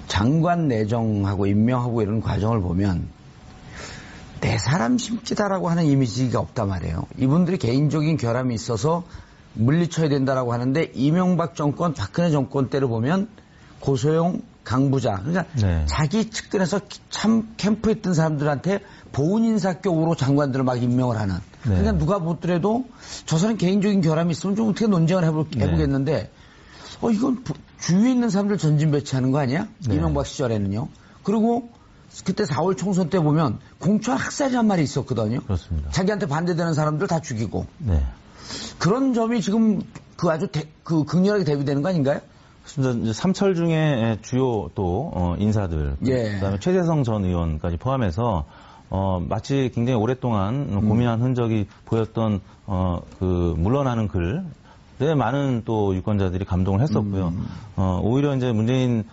장관 내정하고 임명하고 이런 과정을 보면 내 사람 심기다라고 하는 이미지가 없단 말이에요. 이분들이 개인적인 결함이 있어서 물리쳐야 된다라고 하는데 이명박 정권, 박근혜 정권 때를 보면 고소영, 강부자. 그러니까 네. 자기 측근에서 참 캠프에 있던 사람들한테 보훈 인사격으로 장관들을 막 임명을 하는. 그러니까 누가 보더라도 저 사람 개인적인 결함이 있으면 좀 어떻게 논쟁을 해보겠는데 이건 주위에 있는 사람들 전진 배치하는 거 아니야? 네. 이명박 시절에는요. 그리고 그때 4월 총선 때 보면 공천 학살이 한 마리 있었거든요. 그렇습니다. 자기한테 반대되는 사람들 다 죽이고. 네. 그런 점이 지금 그 아주 극렬하게 대비되는 거 아닌가요? 그렇습니다. 이제 삼철 중에 주요 또 인사들, 예. 그다음에 최재성 전 의원까지 포함해서 마치 굉장히 오랫동안 고민한 흔적이 보였던 그 물러나는 글에 많은 또 유권자들이 감동을 했었고요. 오히려 이제 문재인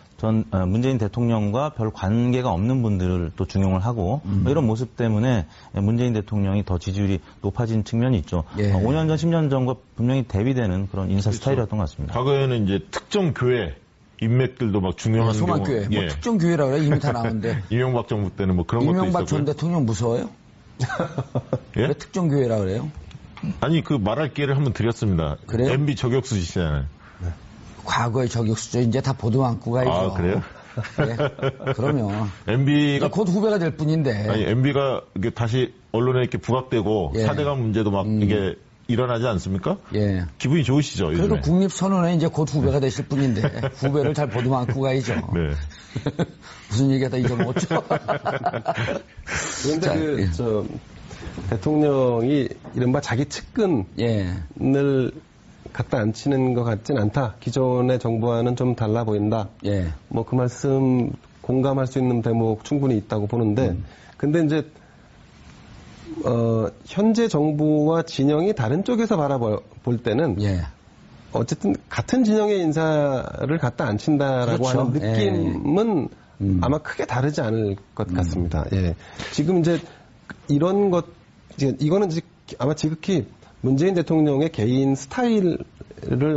대통령과 별 관계가 없는 분들을 또 중용을 하고 이런 모습 때문에 문재인 대통령이 더 지지율이 높아진 측면이 있죠. 예. 5년 전, 10년 전과 분명히 대비되는 그런 인사 스타일이었던 것 같습니다. 과거에는 이제 특정 교회 인맥들도 막 중요한 소망교회. 경우. 뭐 특정 교회라 그래. 이미 다 나오는데. 이명박 정부 때는 뭐 그런 것도 있었고요. 이명박 전 대통령 무서워요? 예? 왜 특정 교회라 그래요? 아니 그 말할 기회를 한번 드렸습니다. 그래요? MB 저격수시잖아요. 과거의 저격수죠. 이제 다 보도 안고 가야죠. 아 그래요? 예. 그러면. MB가 곧 후배가 될 뿐인데. 아니 MB가 이게 다시 언론에 이렇게 부각되고 예. 4대강 문제도 막 이게 일어나지 않습니까? 예. 기분이 좋으시죠 요즘에? 그래도 국립선언에 이제 곧 후배가 되실 분인데 후배를 잘 보도 안고 가야죠. 네. 무슨 얘기하다 잊어먹었죠? 그런데 자, 대통령이 이른바 자기 측근을 예. 갖다 앉히는 것 같진 않다. 기존의 정부와는 좀 달라 보인다. 예. 뭐 그 말씀 공감할 수 있는 대목 충분히 있다고 보는데, 근데 이제 현재 정부와 진영이 다른 쪽에서 바라볼 때는 예. 어쨌든 같은 진영의 인사를 갖다 앉힌다라고 그렇죠. 하는 느낌은 아마 크게 다르지 않을 것 같습니다. 예. 지금 이제 이런 것, 이거는 아마 지극히 문재인 대통령의 개인 스타일을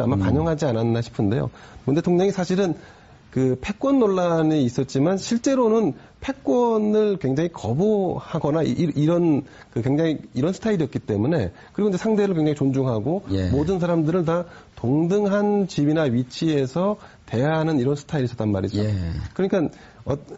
아마 반영하지 않았나 싶은데요. 문 대통령이 사실은 그 패권 논란이 있었지만 실제로는 패권을 굉장히 거부하거나 이런 굉장히 이런 스타일이었기 때문에, 그리고 이제 상대를 굉장히 존중하고 예. 모든 사람들을 다 동등한 지위나 위치에서 대하는 이런 스타일이 있었단 말이죠. 예. 그러니까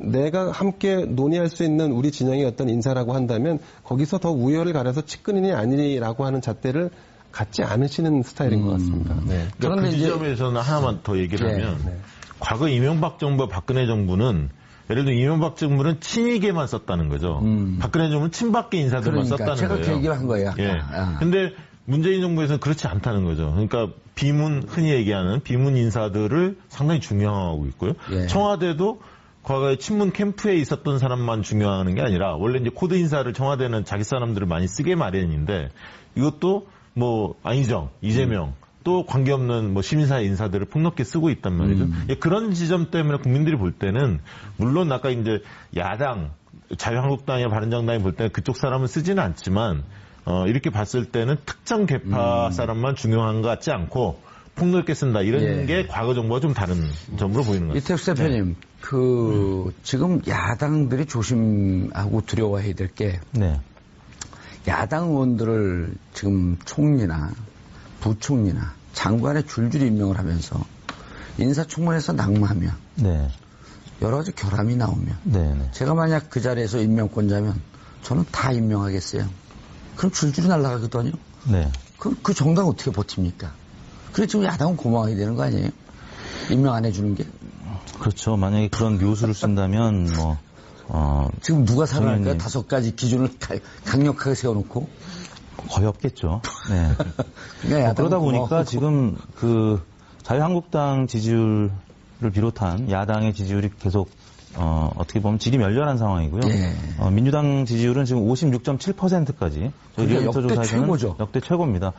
내가 함께 논의할 수 있는 우리 진영의 어떤 인사라고 한다면 거기서 더 우열을 가려서 측근이니 아니라고 하는 잣대를 갖지 않으시는 스타일인 것 같습니다. 네. 그러니까 그런데 그 이제- 지점에서는 하나만 더 얘기를 예. 하면 네. 과거 이명박 정부와 박근혜 정부는 예를 들어 이명박 정부는 친이계만 썼다는 거죠. 박근혜 정부는 친박계 인사들만 그러니까 썼다는 제가 거예요. 그 얘기를 한 거예요. 아까. 예. 아. 근데 문재인 정부에서는 그렇지 않다는 거죠. 그러니까 비문, 흔히 얘기하는 비문 인사들을 상당히 중요하고 있고요. 예. 청와대도 과거에 친문 캠프에 있었던 사람만 중요하는 게 아니라 원래 이제 코드 인사를 청와대는 자기 사람들을 많이 쓰게 마련인데 이것도 뭐 안희정, 이재명 또 관계없는 뭐 시민사회 인사들을 폭넓게 쓰고 있단 말이죠. 예, 그런 지점 때문에 국민들이 볼 때는 물론 아까 이제 야당 자유한국당이나 바른정당이 볼 때는 그쪽 사람은 쓰지는 않지만 이렇게 봤을 때는 특정 계파 사람만 중요한 것 같지 않고 폭넓게 쓴다 이런 예. 게 과거 정부와 좀 다른 점으로 보이는 것 같습니다. 이태수 대표님, 지금 야당들이 조심하고 두려워해야 될 게 네. 야당 의원들을 지금 총리나 부총리나 장관에 줄줄이 임명을 하면서 인사청문회에서 낙마하면 네. 여러 가지 결함이 나오면 네. 네. 제가 만약 그 자리에서 임명권자면 저는 다 임명하겠어요. 그럼 줄줄이 날아가거든요. 네. 그럼 그 정당 어떻게 버팁니까? 그래 지금 야당은 고마워야 되는 거 아니에요? 임명 안 해주는 게. 그렇죠. 만약에 그런 묘수를 쓴다면 지금 누가 살아날까요? 당연히. 5가지 기준을 강력하게 세워놓고. 거의 없겠죠. 네. 그러니까 야당은 그러다 보니까 고마워. 지금 그 자유한국당 지지율을 비롯한 야당의 지지율이 계속 어떻게 보면 질이 멸렬한 상황이고요. 예. 민주당 지지율은 지금 56.7%까지 저희 그게 리얼미터 역대 조사에서는 최고죠. 역대 최고입니다.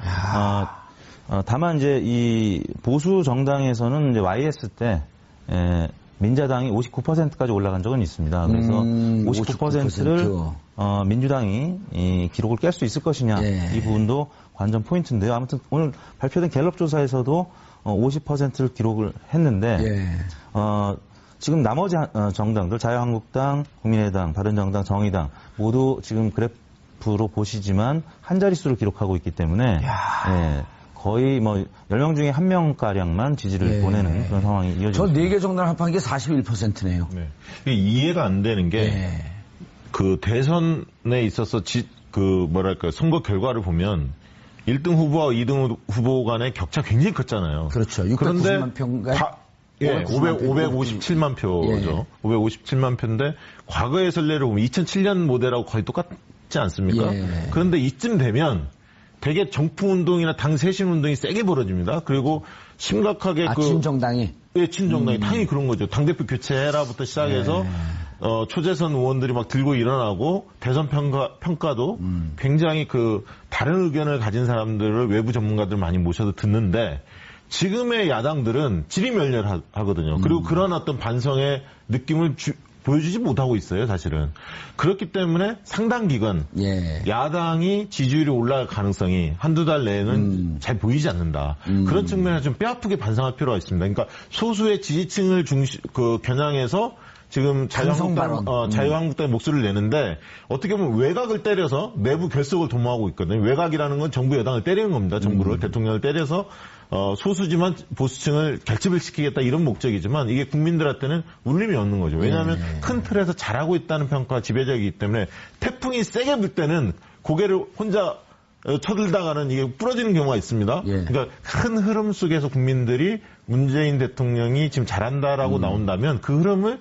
다만 이제 이 보수 정당에서는 이제 YS 때 민자당이 59%까지 올라간 적은 있습니다. 그래서 59%를 민주당이 이 기록을 깰 수 있을 것이냐 예. 이 부분도 관전 포인트인데요. 아무튼 오늘 발표된 갤럽 조사에서도 50%를 기록을 했는데 예. 지금 나머지 정당들, 자유한국당, 국민의당, 바른정당, 정의당 모두 지금 그래프로 보시지만 한 자릿수를 기록하고 있기 때문에 예, 거의 뭐 10명 중에 1명가량만 지지를 예. 보내는 그런 상황이 이어지고 저 있습니다. 4개 정당 합한 게 41%네요. 네. 이게 이해가 안 되는 게 그 대선에 있어서 선거 결과를 보면 1등 후보와 2등 후보 간의 격차 굉장히 컸잖아요. 그렇죠. 그런데 690만 표인가요? 557만 표죠. 557만 표인데 과거의 선례를 보면 2007년 모델하고 거의 똑같지 않습니까? 예. 그런데 이쯤 되면 되게 정풍운동이나 당 쇄신운동이 세게 벌어집니다. 그리고 심각하게 친정당이. 예, 친정당이 당연히 그런 거죠. 당대표 교체해라부터 시작해서 초재선 의원들이 막 들고 일어나고 대선 평가도 굉장히 다른 의견을 가진 사람들을 외부 전문가들 많이 모셔서 듣는데 지금의 야당들은 지리멸렬하거든요. 그리고 그런 어떤 반성의 느낌을 보여주지 못하고 있어요, 사실은. 그렇기 때문에 상당 기간 야당이 지지율이 올라갈 가능성이 한두 달 내에는 잘 보이지 않는다. 그런 측면에서 좀 뼈아프게 반성할 필요가 있습니다. 그러니까 소수의 지지층을 겨냥해서 지금 자유한국당의 목소리를 내는데 어떻게 보면 외곽을 때려서 내부 결속을 도모하고 있거든요. 외곽이라는 건 정부 여당을 때리는 겁니다. 정부를 대통령을 때려서 소수지만 보수층을 결집을 시키겠다 이런 목적이지만 이게 국민들한테는 울림이 없는 거죠. 왜냐하면 큰 틀에서 잘하고 있다는 평가가 지배적이기 때문에 태풍이 세게 불 때는 고개를 혼자 쳐들다가는 이게 부러지는 경우가 있습니다. 그러니까 큰 흐름 속에서 국민들이 문재인 대통령이 지금 잘한다라고 나온다면 그 흐름을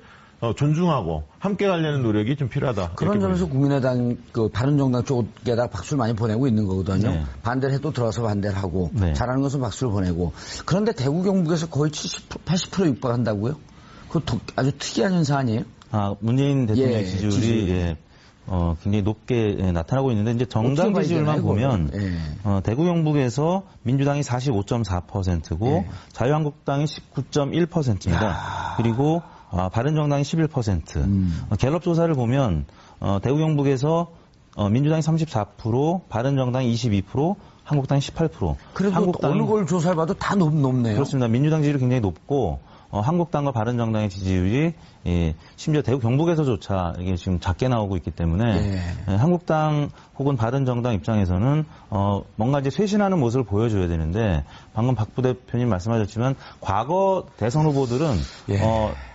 존중하고 함께 가려는 노력이 좀 필요하다. 그런 점에서 국민의당, 바른정당 쪽에다 박수를 많이 보내고 있는 거거든요. 네. 반대를 해도 들어서 반대를 하고, 잘하는 것은 박수를 보내고. 그런데 대구 경북에서 거의 80% 육박한다고요? 그거 아주 특이한 현상 아니에요? 문재인 대통령의 지지율이 굉장히 높게 나타나고 있는데 이제 정당 지지율만 보면 대구 경북에서 민주당이 45.4%고 자유한국당이 19.1%입니다. 그리고 바른정당이 11%. 갤럽 조사를 보면 대구 경북에서 민주당이 34%, 바른정당이 22%, 한국당이 18%. 그래도 어느 걸 조사를 봐도 다 높네요. 그렇습니다. 민주당 지지율이 굉장히 높고 한국당과 바른정당의 지지율이 심지어 대구 경북에서조차 이게 지금 작게 나오고 있기 때문에 한국당 혹은 바른정당 입장에서는 뭔가 이제 쇄신하는 모습을 보여줘야 되는데 방금 박 부대표님 말씀하셨지만 과거 대선 후보들은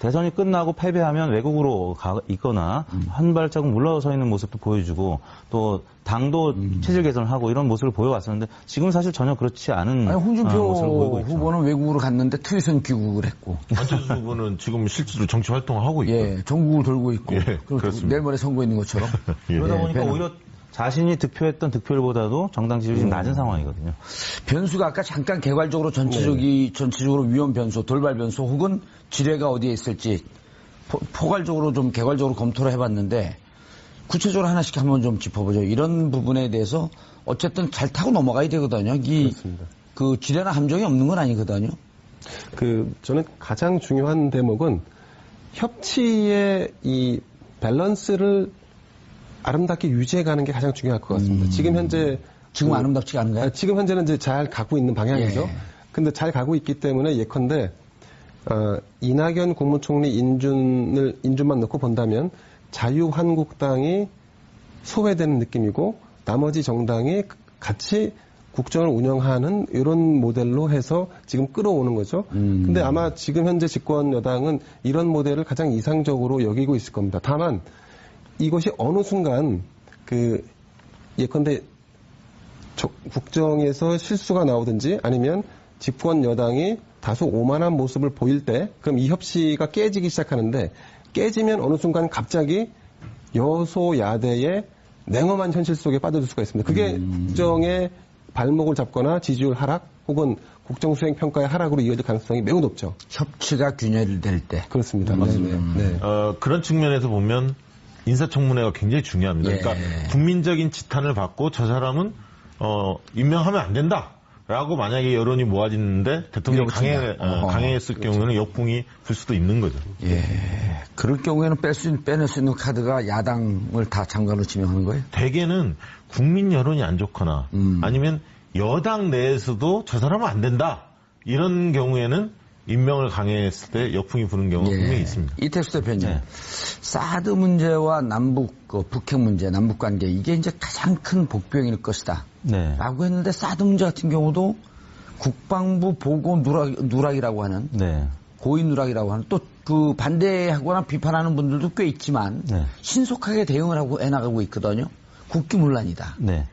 대선이 끝나고 패배하면 외국으로 있거나 한 발자국 물러서 있는 모습도 보여주고 또 당도 체질 개선을 하고 이런 모습을 보여왔었는데 지금 사실 전혀 그렇지 않은 홍준표 모습을 보이고 있죠. 후보는 외국으로 갔는데 트윗은 귀국을 했고 안철수 후보는 지금 실제로 정치 활동을 하고 있고 전국을 돌고 있고 그렇습니다. 내일 모레 선거 있는 것처럼 그러다 보니까 오히려 자신이 득표했던 득표율보다도 정당 지지율이 지금 낮은 상황이거든요. 변수가 아까 잠깐 개괄적으로 전체적으로 위험 변수, 돌발 변수 혹은 지뢰가 어디에 있을지 포괄적으로 좀 개괄적으로 검토를 해봤는데 구체적으로 하나씩 한번 좀 짚어보죠. 이런 부분에 대해서 어쨌든 잘 타고 넘어가야 되거든요. 그렇습니다. 그 지뢰나 함정이 없는 건 아니거든요. 저는 가장 중요한 대목은 협치의 이 밸런스를 아름답게 유지해가는 게 가장 중요할 것 같습니다. 지금 현재 아름답지가 않은가요? 지금 현재는 이제 잘 가고 있는 방향이죠. 근데 잘 가고 있기 때문에 예컨대 이낙연 국무총리 인준만 놓고 본다면 자유한국당이 소외되는 느낌이고 나머지 정당이 같이 국정을 운영하는 이런 모델로 해서 지금 끌어오는 거죠. 근데 아마 지금 현재 집권 여당은 이런 모델을 가장 이상적으로 여기고 있을 겁니다. 다만 이것이 어느 순간 예컨대 국정에서 실수가 나오든지 아니면 집권 여당이 다소 오만한 모습을 보일 때 그럼 이 협치가 깨지기 시작하는데 깨지면 어느 순간 갑자기 여소야대의 냉엄한 현실 속에 빠져들 수가 있습니다. 그게 국정의 발목을 잡거나 지지율 하락 혹은 국정수행 평가의 하락으로 이어질 가능성이 매우 높죠. 협치가 균열될 때. 그렇습니다. 맞습니다. 네. 그런 측면에서 보면 인사청문회가 굉장히 중요합니다. 그러니까 국민적인 지탄을 받고 저 사람은 임명하면 안 된다라고 만약에 여론이 모아지는데 대통령이 강행했을 경우에는 역풍이 불 수도 있는 거죠. 그럴 경우에는 빼낼 수 있는 카드가 야당을 다 장관으로 지명하는 거예요? 대개는 국민 여론이 안 좋거나 아니면 여당 내에서도 저 사람은 안 된다 이런 경우에는 임명을 강행했을 때 역풍이 부는 경우가 분명히 있습니다. 이택수 대표님, 네. 사드 문제와 북핵 문제, 남북 관계 이게 이제 가장 큰 복병일 것이다. 네. 라고 했는데 사드 문제 같은 경우도 국방부 보고 누락이라고 하는 네. 고위 누락이라고 하는 또 그 반대하거나 비판하는 분들도 꽤 있지만 네. 신속하게 대응을 하고 해나가고 있거든요. 국기문란이다. 네.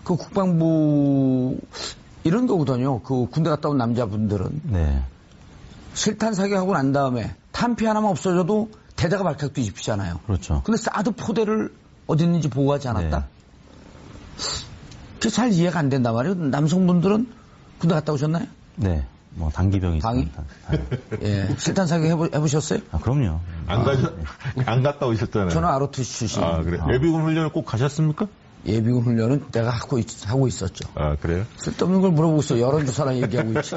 그 국방부 이런 거거든요. 그 군대 갔다 온 남자분들은 네. 실탄 사격하고 난 다음에 탄피 하나만 없어져도 대대가 발칵 뒤집히잖아요. 그렇죠. 근데 사드 포대를 어디 있는지 보고하지 않았다? 네. 그게 잘 이해가 안 된단 말이에요. 남성분들은 군대 갔다 오셨나요? 네. 뭐 단기병이 방위? 있습니다. 예. 실탄 사격 해보셨어요? 아, 그럼요. 안 갔다 오셨잖아요. 저는 ROTC 출신. 아, 그래. 예비군 훈련을 꼭 가셨습니까? 예비군 훈련은 내가 하고 있었죠. 아, 그래요? 쓸데없는 걸 물어보고 있어. 여론조사랑 얘기하고 있지.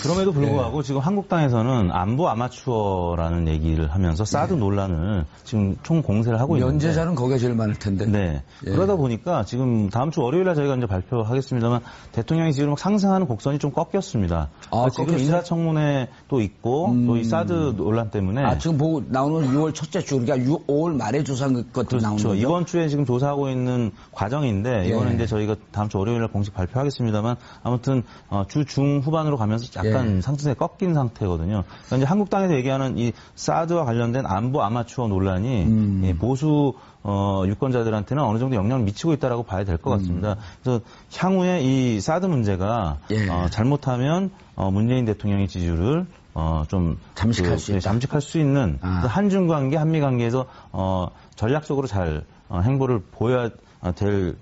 그럼에도 불구하고 지금 한국당에서는 안보 아마추어라는 얘기를 하면서 사드 논란을 지금 총 공세를 하고 있는데 연재자는 거기가 제일 많을 텐데. 네. 예. 그러다 보니까 지금 다음 주 월요일에 저희가 이제 발표하겠습니다만 대통령이 지금 막 상승하는 곡선이 좀 꺾였습니다. 아, 지금 꺾였어요? 인사청문회 또 있고 또 이 사드 논란 때문에 아, 지금 보고 나오는 6월 첫째 주, 그러니까 5월 말에 조사한 것들 나오는 그렇죠. 거죠? 이번 주에 지금 조사하고 있는 과정인데 이거는 예. 이제 저희가 다음 주 월요일에 공식 발표하겠습니다만 아무튼 주 중후반으로 가면서 약간 예. 상승세 꺾인 상태거든요. 그러니까 이제 한국당에서 얘기하는 이 사드와 관련된 안보 아마추어 논란이 이 보수 유권자들한테는 어느 정도 영향을 미치고 있다라고 봐야 될 것 같습니다. 그래서 향후에 이 사드 문제가 예. 잘못하면 문재인 대통령의 지지율을 좀 잠식할 수 있다. 잠식할 수 있는 아. 한중 관계, 한미 관계에서 전략적으로 잘 행보를 보여야 될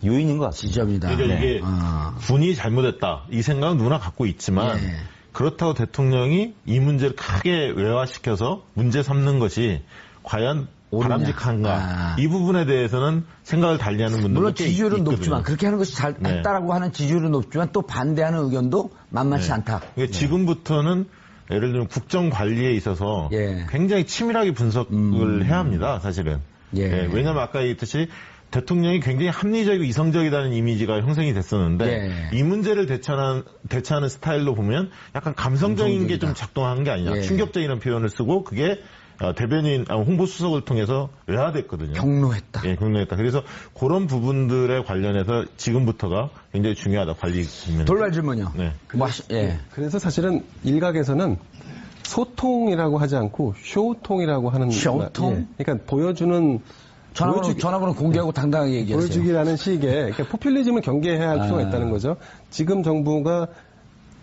요인인 것 같습니다. 지점이다. 그러니까 네. 이게 군이 잘못했다. 이 생각은 누구나 갖고 있지만 예. 그렇다고 대통령이 이 문제를 크게 외화시켜서 문제 삼는 것이 과연 옳으냐. 바람직한가. 아. 이 부분에 대해서는 생각을 달리하는 분들도 물론 꽤 지지율은 있거든요. 높지만 그렇게 하는 것이 잘 네. 했다라고 하는 지지율은 높지만 또 반대하는 의견도 만만치 네. 않다. 그러니까 지금부터는 예를 들면 국정 관리에 있어서 예. 굉장히 치밀하게 분석을 해야 합니다, 사실은. 예. 왜냐하면 아까 얘기했듯이 대통령이 굉장히 합리적이고 이성적이라는 이미지가 형성이 됐었는데 예. 이 문제를 대처하는 스타일로 보면 약간 감성적인 게 좀 작동하는 게 아니냐. 예. 충격적이라는 표현을 쓰고 그게 대변인, 홍보수석을 통해서 외화됐거든요. 경로했다. 예, 경로했다. 그래서 그런 부분들에 관련해서 지금부터가 굉장히 중요하다, 관리 국면. 돌발 질문이요. 네. 예. 그래서 사실은 일각에서는 소통이라고 하지 않고 쇼통이라고 하는 쇼통? 예. 그러니까 보여주는 전화번호 공개하고 당당하게 얘기하세요. 보여주기라는 식의 그러니까 포퓰리즘을 경계해야 할 필요가 있다는 거죠. 지금 정부가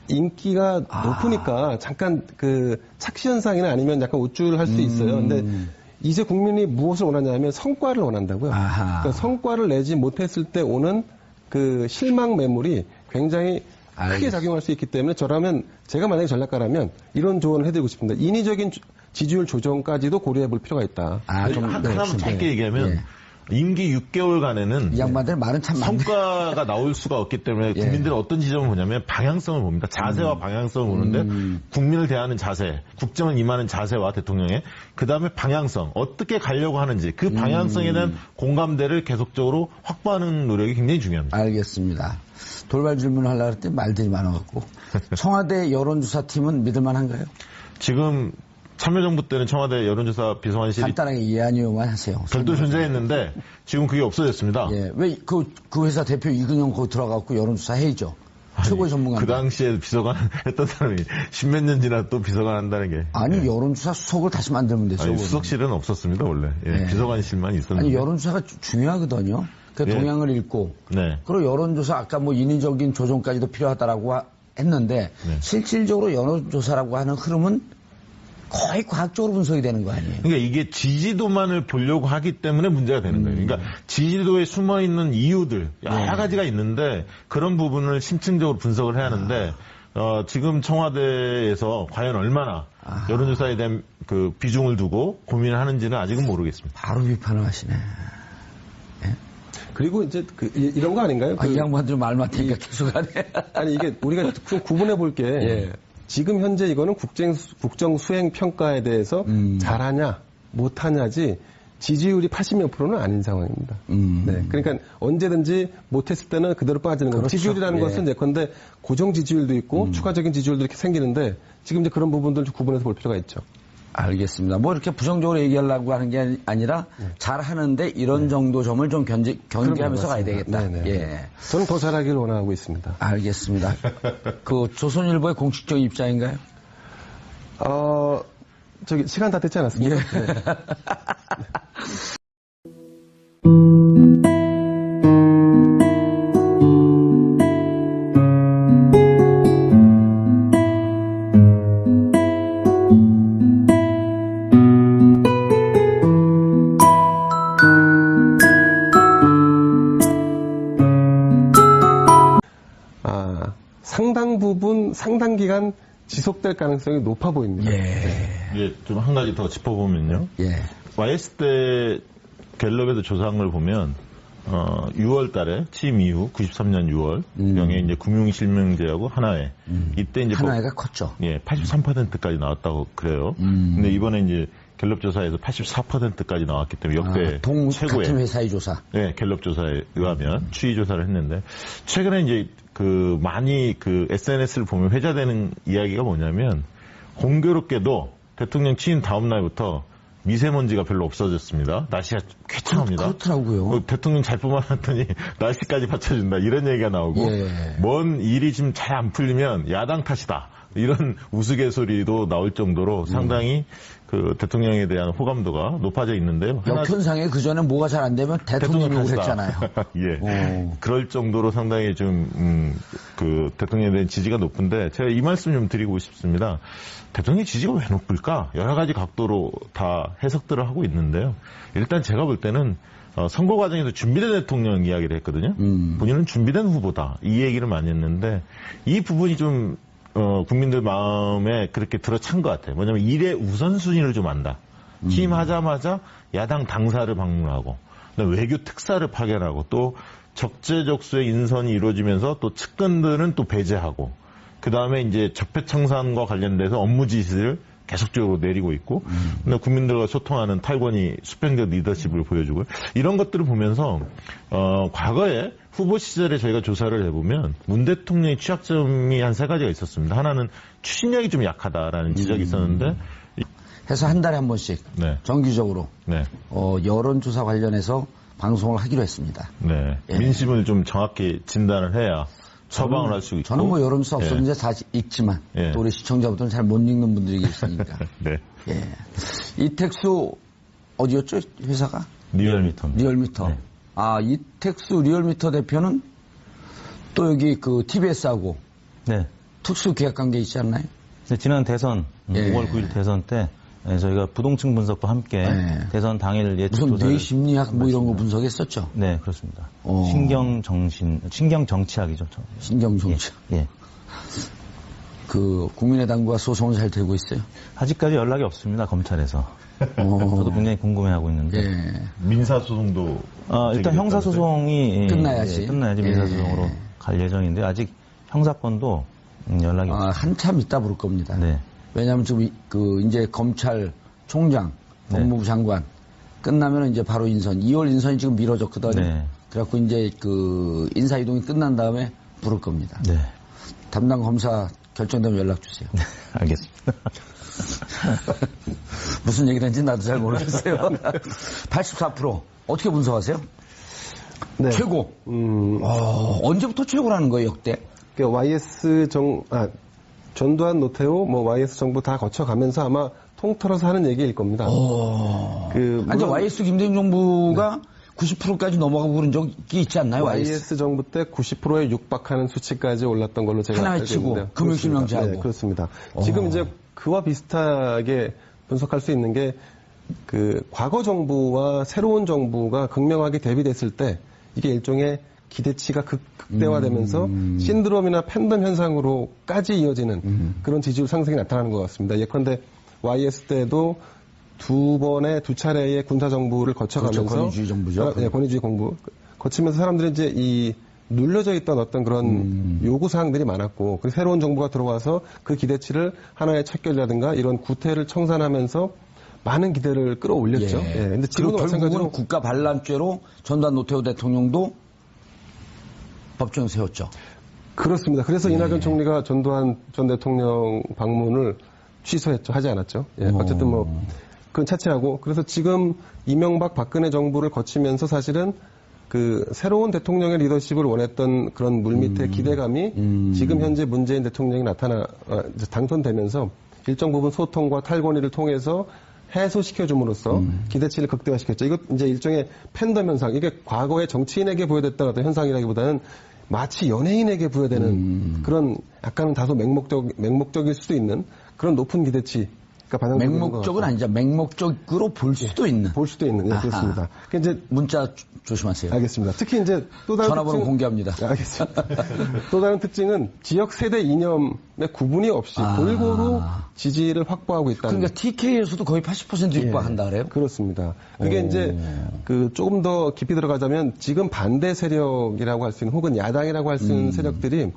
인기가 높으니까 잠깐 그 착시 현상이나 아니면 약간 우쭐할 수 있어요. 근데 이제 국민이 무엇을 원하냐면 성과를 원한다고요. 아하. 그러니까 성과를 내지 못했을 때 오는 그 실망 매물이 굉장히 크게 알겠습니다. 작용할 수 있기 때문에 저라면 제가 만약에 전략가라면 이런 조언을 해드리고 싶습니다. 인위적인 지지율 조정까지도 고려해 볼 필요가 있다. 하나만 짧게 얘기하면 예. 임기 6개월간에는 이 양반들 말은 참 많네. 성과가 나올 수가 없기 때문에 예. 국민들은 어떤 지점을 보냐면 방향성을 봅니다. 자세와 방향성을 보는데 국민을 대하는 자세, 국정을 임하는 자세와 대통령의 그다음에 방향성, 어떻게 가려고 하는지 그 방향성에 대한 공감대를 계속적으로 확보하는 노력이 굉장히 중요합니다. 알겠습니다. 돌발 질문을 하려고 했더니 말들이 많아갖고. 청와대 여론조사팀은 믿을만한가요? 지금 참여정부 때는 청와대 여론조사 비서관실이 간단하게 예 아니요만 하세요. 별도 존재했는데 지금 그게 없어졌습니다. 예. 왜 그 회사 대표 이근영 거기 들어가고 여론조사 해야죠. 최고의 전문가. 그 당시에 비서관 했던 사람이 십몇 년 지나 또 비서관 한다는 게. 아니 여론조사 수석을 다시 만들면 되죠. 아니, 수석실은 없었습니다, 원래. 예, 네. 비서관실만 있었는데. 아니 여론조사가 중요하거든요. 그 네. 동향을 읽고. 네. 그리고 여론조사 아까 뭐 인위적인 조정까지도 필요하다라고 했는데 네. 실질적으로 여론조사라고 하는 흐름은 거의 과학적으로 분석이 되는 거 아니에요? 그러니까 이게 지지도만을 보려고 하기 때문에 문제가 되는 거예요. 그러니까 지지도에 숨어 있는 이유들 여러 가지가 있는데 그런 부분을 심층적으로 분석을 해야 하는데 지금 청와대에서 과연 얼마나 여론조사에 대한 그 비중을 두고 고민을 하는지는 아직은 모르겠습니다. 바로 비판을 하시네. 그리고 이제 이런 거 아닌가요? 이 양반들 말 많으니까 계속 하네. 아니 이게 우리가 좀 구분해 볼 게 예. 지금 현재 이거는 국정 수행 평가에 대해서 잘하냐 못하냐지 지지율이 80몇 %는 아닌 상황입니다. 네, 그러니까 언제든지 못했을 때는 그대로 빠지는 거죠. 그렇죠. 지지율이라는 예. 것은 예컨대 고정 지지율도 있고 추가적인 지지율도 이렇게 생기는데 지금 이제 그런 부분들을 좀 구분해서 볼 필요가 있죠. 알겠습니다. 뭐 이렇게 부정적으로 얘기하려고 하는 게 아니라 잘하는데 이런 정도 점을 좀 경계하면서 가야 되겠다. 네네. 예. 저는 더 잘하기를 원하고 있습니다. 알겠습니다. 그 조선일보의 공식적 입장인가요? 저기 시간 다 됐지 않았습니까? 네. 상당 부분, 상당 기간 지속될 가능성이 높아 보입니다. 예, 좀 한 가지 더 짚어보면요. 예. YS 때 갤럽에도 조사한 보면 6월 달에 취임 이후 93년 6월 경에 이제 금융실명제하고 하나회 이때 이제 하나회가 컸죠. 예, 83%까지 나왔다고 그래요. 근데 이번에 이제 갤럽 조사에서 84%까지 나왔기 때문에 역대 최고의 같은 회사의 조사. 네, 갤럽 조사에 의하면 추이 조사를 했는데 최근에 이제 많이 SNS를 보면 회자되는 이야기가 뭐냐면 공교롭게도 대통령 취임 다음 날부터 미세먼지가 별로 없어졌습니다. 날씨가 쾌청합니다. 그렇더라고요. 대통령 잘 뽑아놨더니 날씨까지 받쳐준다 이런 얘기가 나오고 예. 뭔 일이 지금 잘 안 풀리면 야당 탓이다. 이런 우스갯소리도 나올 정도로 상당히 대통령에 대한 호감도가 높아져 있는데요. 역현상에 그 전에 뭐가 잘 안 되면 대통령이 욕을 했잖아요. 예. 그럴 정도로 상당히 좀, 대통령에 대한 지지가 높은데 제가 이 말씀 좀 드리고 싶습니다. 대통령 지지가 왜 높을까? 여러 가지 각도로 다 해석들을 하고 있는데요. 일단 제가 볼 때는 선거 과정에서 준비된 대통령 이야기를 했거든요. 본인은 준비된 후보다. 이 얘기를 많이 했는데 이 부분이 좀 국민들 마음에 그렇게 들어찬 것 같아요. 뭐냐면 일의 우선순위를 좀 안다. 취임하자마자 야당 당사를 방문하고 외교 특사를 파견하고 또 적재적소의 인선이 이루어지면서 또 측근들은 또 배제하고 그 다음에 이제 적폐청산과 관련돼서 업무 지시를 계속적으로 내리고 있고 국민들과 소통하는 탈권위 수평적 리더십을 보여주고요. 이런 것들을 보면서 과거에 후보 시절에 저희가 조사를 해보면 문 대통령의 취약점이 한 3가지가 있었습니다. 하나는 추진력이 좀 약하다라는 지적이 있었는데 해서 한 달에 한 번씩 네. 정기적으로 네. 여론조사 관련해서 방송을 하기로 했습니다. 네. 예. 민심을 좀 정확히 진단을 해야 처방을 할 수 있고. 저는 뭐 여론조사 없었는데 다 읽지만 예. 또 우리 시청자분들은 잘 못 읽는 분들이 계시니까. 네. 예. 이택수 어디였죠? 회사가? 리얼미터입니다. 리얼미터. 네. 이택수 리얼미터 대표는 또 여기 TBS하고 네. 특수 계약 관계 있지 않나요? 지난 대선, 예. 5월 9일 대선 때 저희가 부동층 분석과 함께 예. 대선 당일 예측 무슨 조사를 뇌심리학 뭐 이런 거 분석했었죠? 네, 그렇습니다. 어. 신경정치학이죠. 신경정치. 예. 국민의당과 소송은 잘 되고 있어요? 아직까지 연락이 없습니다, 검찰에서. 저도 굉장히 궁금해하고 있는데. 예. 민사소송도 일단 형사소송이 끝나야지. 끝나야지 민사소송으로 예. 갈 예정인데 아직 형사건도 연락이 없습니다. 한참 있다 부를 겁니다. 네. 왜냐하면 지금 이제 검찰총장, 네. 법무부 장관 끝나면 이제 바로 인선. 2월 인선이 지금 미뤄졌거든요. 네. 그래갖고 이제 인사 이동이 끝난 다음에 부를 겁니다. 네. 담당 검사 결정되면 연락 주세요. 알겠습니다. 무슨 얘기를 했는지 나도 잘 모르겠어요. 84% 어떻게 분석하세요? 네. 최고. 언제부터 최고라는 거예요, 역대? YS 전두환, 노태우, YS 정부 다 거쳐가면서 아마 통틀어서 하는 얘기일 겁니다. 아니, YS 김대중 정부가 90%까지 넘어가고 그런 적이 있지 않나요? YS 정부 때 90%에 육박하는 수치까지 올랐던 걸로 제가 하나에 알고 치고 있는데요. 금융실명제하고. 네, 그렇습니다. 지금 이제 그와 비슷하게 분석할 수 있는 게 과거 정부와 새로운 정부가 극명하게 대비됐을 때 이게 일종의 기대치가 극대화되면서 신드롬이나 팬덤 현상으로까지 이어지는 그런 지지율 상승이 나타나는 것 같습니다. 예컨대 YS 때도 두 차례의 군사정부를 거쳐가면서. 그렇죠, 권위주의 정부죠. 네, 권위주의 공부. 거치면서 사람들이 이제 눌려져 있던 어떤 그런 요구사항들이 많았고, 그리고 새로운 정부가 들어와서 그 기대치를 하나의 척결이라든가 이런 구태를 청산하면서 많은 기대를 끌어올렸죠. 예. 예. 근데 지금도 그리고 결국은 마찬가지로 국가 반란죄로 전두환 노태우 대통령도 법정에 세웠죠. 그렇습니다. 그래서 이낙연 총리가 전두환 전 대통령 방문을 취소했죠. 하지 않았죠. 예. 어쨌든 뭐 그건 차치하고 그래서 지금 이명박 박근혜 정부를 거치면서 사실은 그 새로운 대통령의 리더십을 원했던 그런 물밑의 기대감이 지금 현재 문재인 대통령이 당선되면서 일정 부분 소통과 탈권위를 통해서 해소시켜줌으로써 기대치를 극대화시켰죠. 이것 이제 일종의 팬덤 현상. 이게 과거에 정치인에게 부여됐던 어떤 현상이라기보다는 마치 연예인에게 부여되는 그런 약간은 다소 맹목적일 수도 있는 그런 높은 기대치가 반영되는 것 같아요. 맹목적은 아니죠. 맹목적으로 볼 수도 있는. 볼 수도 있는. 예, 그렇습니다. 이제 문자 조심하세요. 알겠습니다. 특히 이제 또 다른 전화번호 특징, 공개합니다. 알겠습니다. 또 다른 특징은 지역 세대 이념의 구분이 없이 골고루 지지를 확보하고 있다는. 그러니까 TK에서도 거의 80% 육박한다 그래요? 그렇습니다. 그게 이제 그 조금 더 깊이 들어가자면 지금 반대 세력이라고 할 수 있는 혹은 야당이라고 할 수 있는 세력들이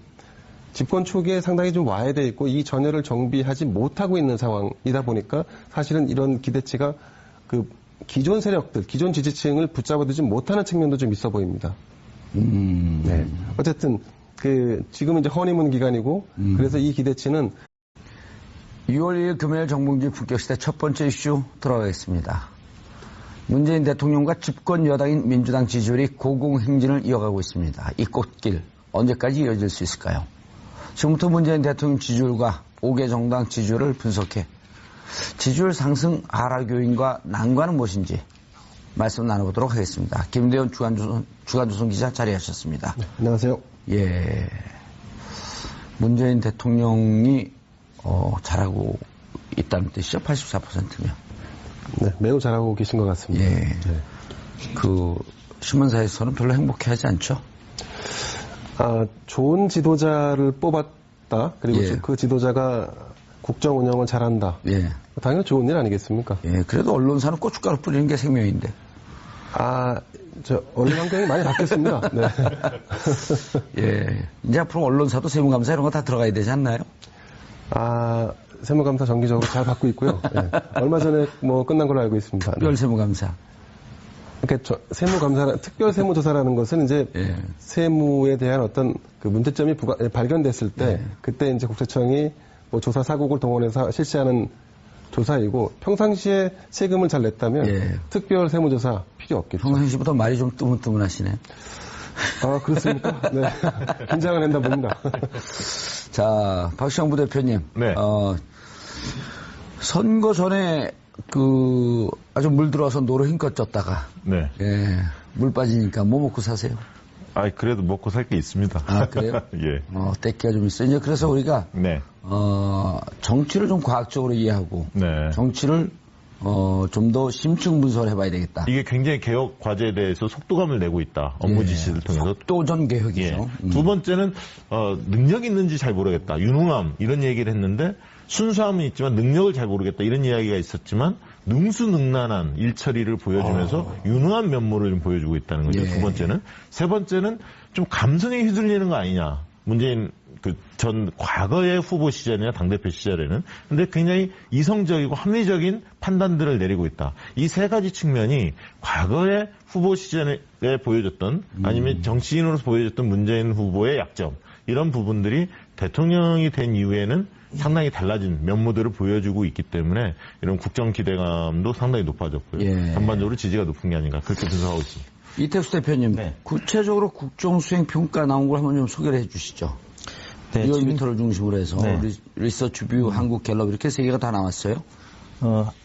집권 초기에 상당히 좀 와해돼 있고 이 전열을 정비하지 못하고 있는 상황이다 보니까 사실은 이런 기대치가 그 기존 세력들, 기존 지지층을 붙잡아두지 못하는 측면도 좀 있어 보입니다. 네. 어쨌든 그 지금은 이제 허니문 기간이고 그래서 이 기대치는 6월 2일 금요일 정봉주 품격시대 첫 번째 이슈 들어가겠습니다. 문재인 대통령과 집권 여당인 민주당 지지율이 고공행진을 이어가고 있습니다. 이 꽃길 언제까지 이어질 수 있을까요? 지금부터 문재인 대통령 지지율과 5개 정당 지지율을 분석해 지지율 상승 하락 요인과 난관은 무엇인지 말씀 나눠보도록 하겠습니다. 김대현 주간조선 기자 자리하셨습니다. 네, 안녕하세요. 예, 문재인 대통령이 잘하고 있다는 뜻이죠. 84%면. 네, 매우 잘하고 계신 것 같습니다. 예, 네. 그 신문사에서는 별로 행복해하지 않죠. 좋은 지도자를 뽑았다. 그리고 예. 그 지도자가 국정 운영을 잘한다. 예, 당연히 좋은 일 아니겠습니까? 예, 그래도 언론사는 고춧가루 뿌리는 게 생명인데. 언론 환경이 많이 바뀌었습니다. 네. 예, 이제 앞으로 언론사도 세무감사 이런 거 다 들어가야 되지 않나요? 세무감사 정기적으로 잘 받고 있고요. 네. 얼마 전에 뭐 끝난 걸로 알고 있습니다. 특별 세무감사. 그러니까 특별 세무조사라는 것은 이제 예. 세무에 대한 어떤 그 문제점이 발견됐을 때 그때 이제 국세청이 뭐 조사 사국을 동원해서 실시하는 조사이고 평상시에 세금을 잘 냈다면 특별 세무조사 필요 없겠죠. 평상시보다 말이 좀 뜨문뜨문하시네. 그렇습니까? 네. 긴장을 한다 봅니다. 자, 박시영 부대표님. 네. 선거 전에 아주 물들어서 노로 힘껏 쪘다가. 네. 예, 물 빠지니까 뭐 먹고 사세요? 그래도 먹고 살 게 있습니다. 그래요? 예. 떼끼가 좀 있어요. 이제 그래서 우리가, 네. 정치를 좀 과학적으로 이해하고. 네. 정치를, 좀 더 심층 분석을 해봐야 되겠다. 이게 굉장히 개혁 과제에 대해서 속도감을 내고 있다. 업무 지시를 통해서. 속도전 개혁이죠. 예. 두 번째는 능력이 있는지 잘 모르겠다. 유능함 이런 얘기를 했는데 순수함은 있지만 능력을 잘 모르겠다. 이런 이야기가 있었지만 능수능란한 일처리를 보여주면서 유능한 면모를 좀 보여주고 있다는 거죠. 두 번째는. 세 번째는 좀 감성에 휘둘리는 거 아니냐. 문재인 전 과거의 후보 시절이나 당대표 시절에는. 근데 굉장히 이성적이고 합리적인 판단들을 내리고 있다. 이 세 가지 측면이 과거의 후보 시절에 보여줬던 아니면 정치인으로서 보여줬던 문재인 후보의 약점. 이런 부분들이 대통령이 된 이후에는 상당히 달라진 면모들을 보여주고 있기 때문에 이런 국정 기대감도 상당히 높아졌고요. 전반적으로 지지가 높은 게 아닌가 그렇게 분석하고 있습니다. 이택수 대표님, 구체적으로 국정수행 평가 나온 걸 한번 좀 소개를 해 주시죠. 네, 리얼미터를 중심으로 해서 리서치뷰, 한국갤럽 이렇게 세 개가 다 나왔어요.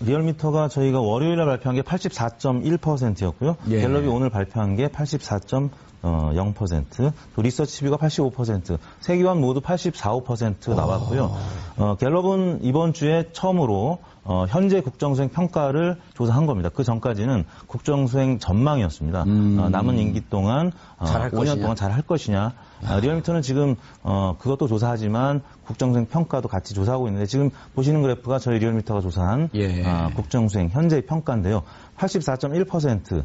리얼미터가 저희가 월요일에 발표한 게 84.1%였고요. 갤럽이 오늘 발표한 게 84.0%, 또 리서치뷰가 85%, 세 기관 모두 84.5% 나왔고요. 갤럽은 이번 주에 처음으로 현재 국정수행 평가를 조사한 겁니다. 그 전까지는 국정수행 전망이었습니다. 남은 임기 동안 5년 동안 잘 할 것이냐. 리얼미터는 지금 그것도 조사하지만 국정수행 평가도 같이 조사하고 있는데 지금 보시는 그래프가 저희 리얼미터가 조사한 국정수행 현재의 평가인데요. 84.1%,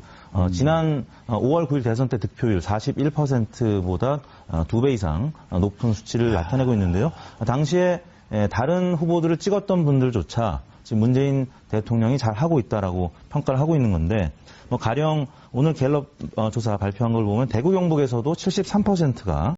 지난 5월 9일 대선 때 득표율 41%보다 2배 이상 높은 수치를 나타내고 있는데요. 당시에 다른 후보들을 찍었던 분들조차 지금 문재인 대통령이 잘 하고 있다라고 평가를 하고 있는 건데, 뭐 가령 오늘 갤럽 조사 발표한 걸 보면 대구 경북에서도 73%가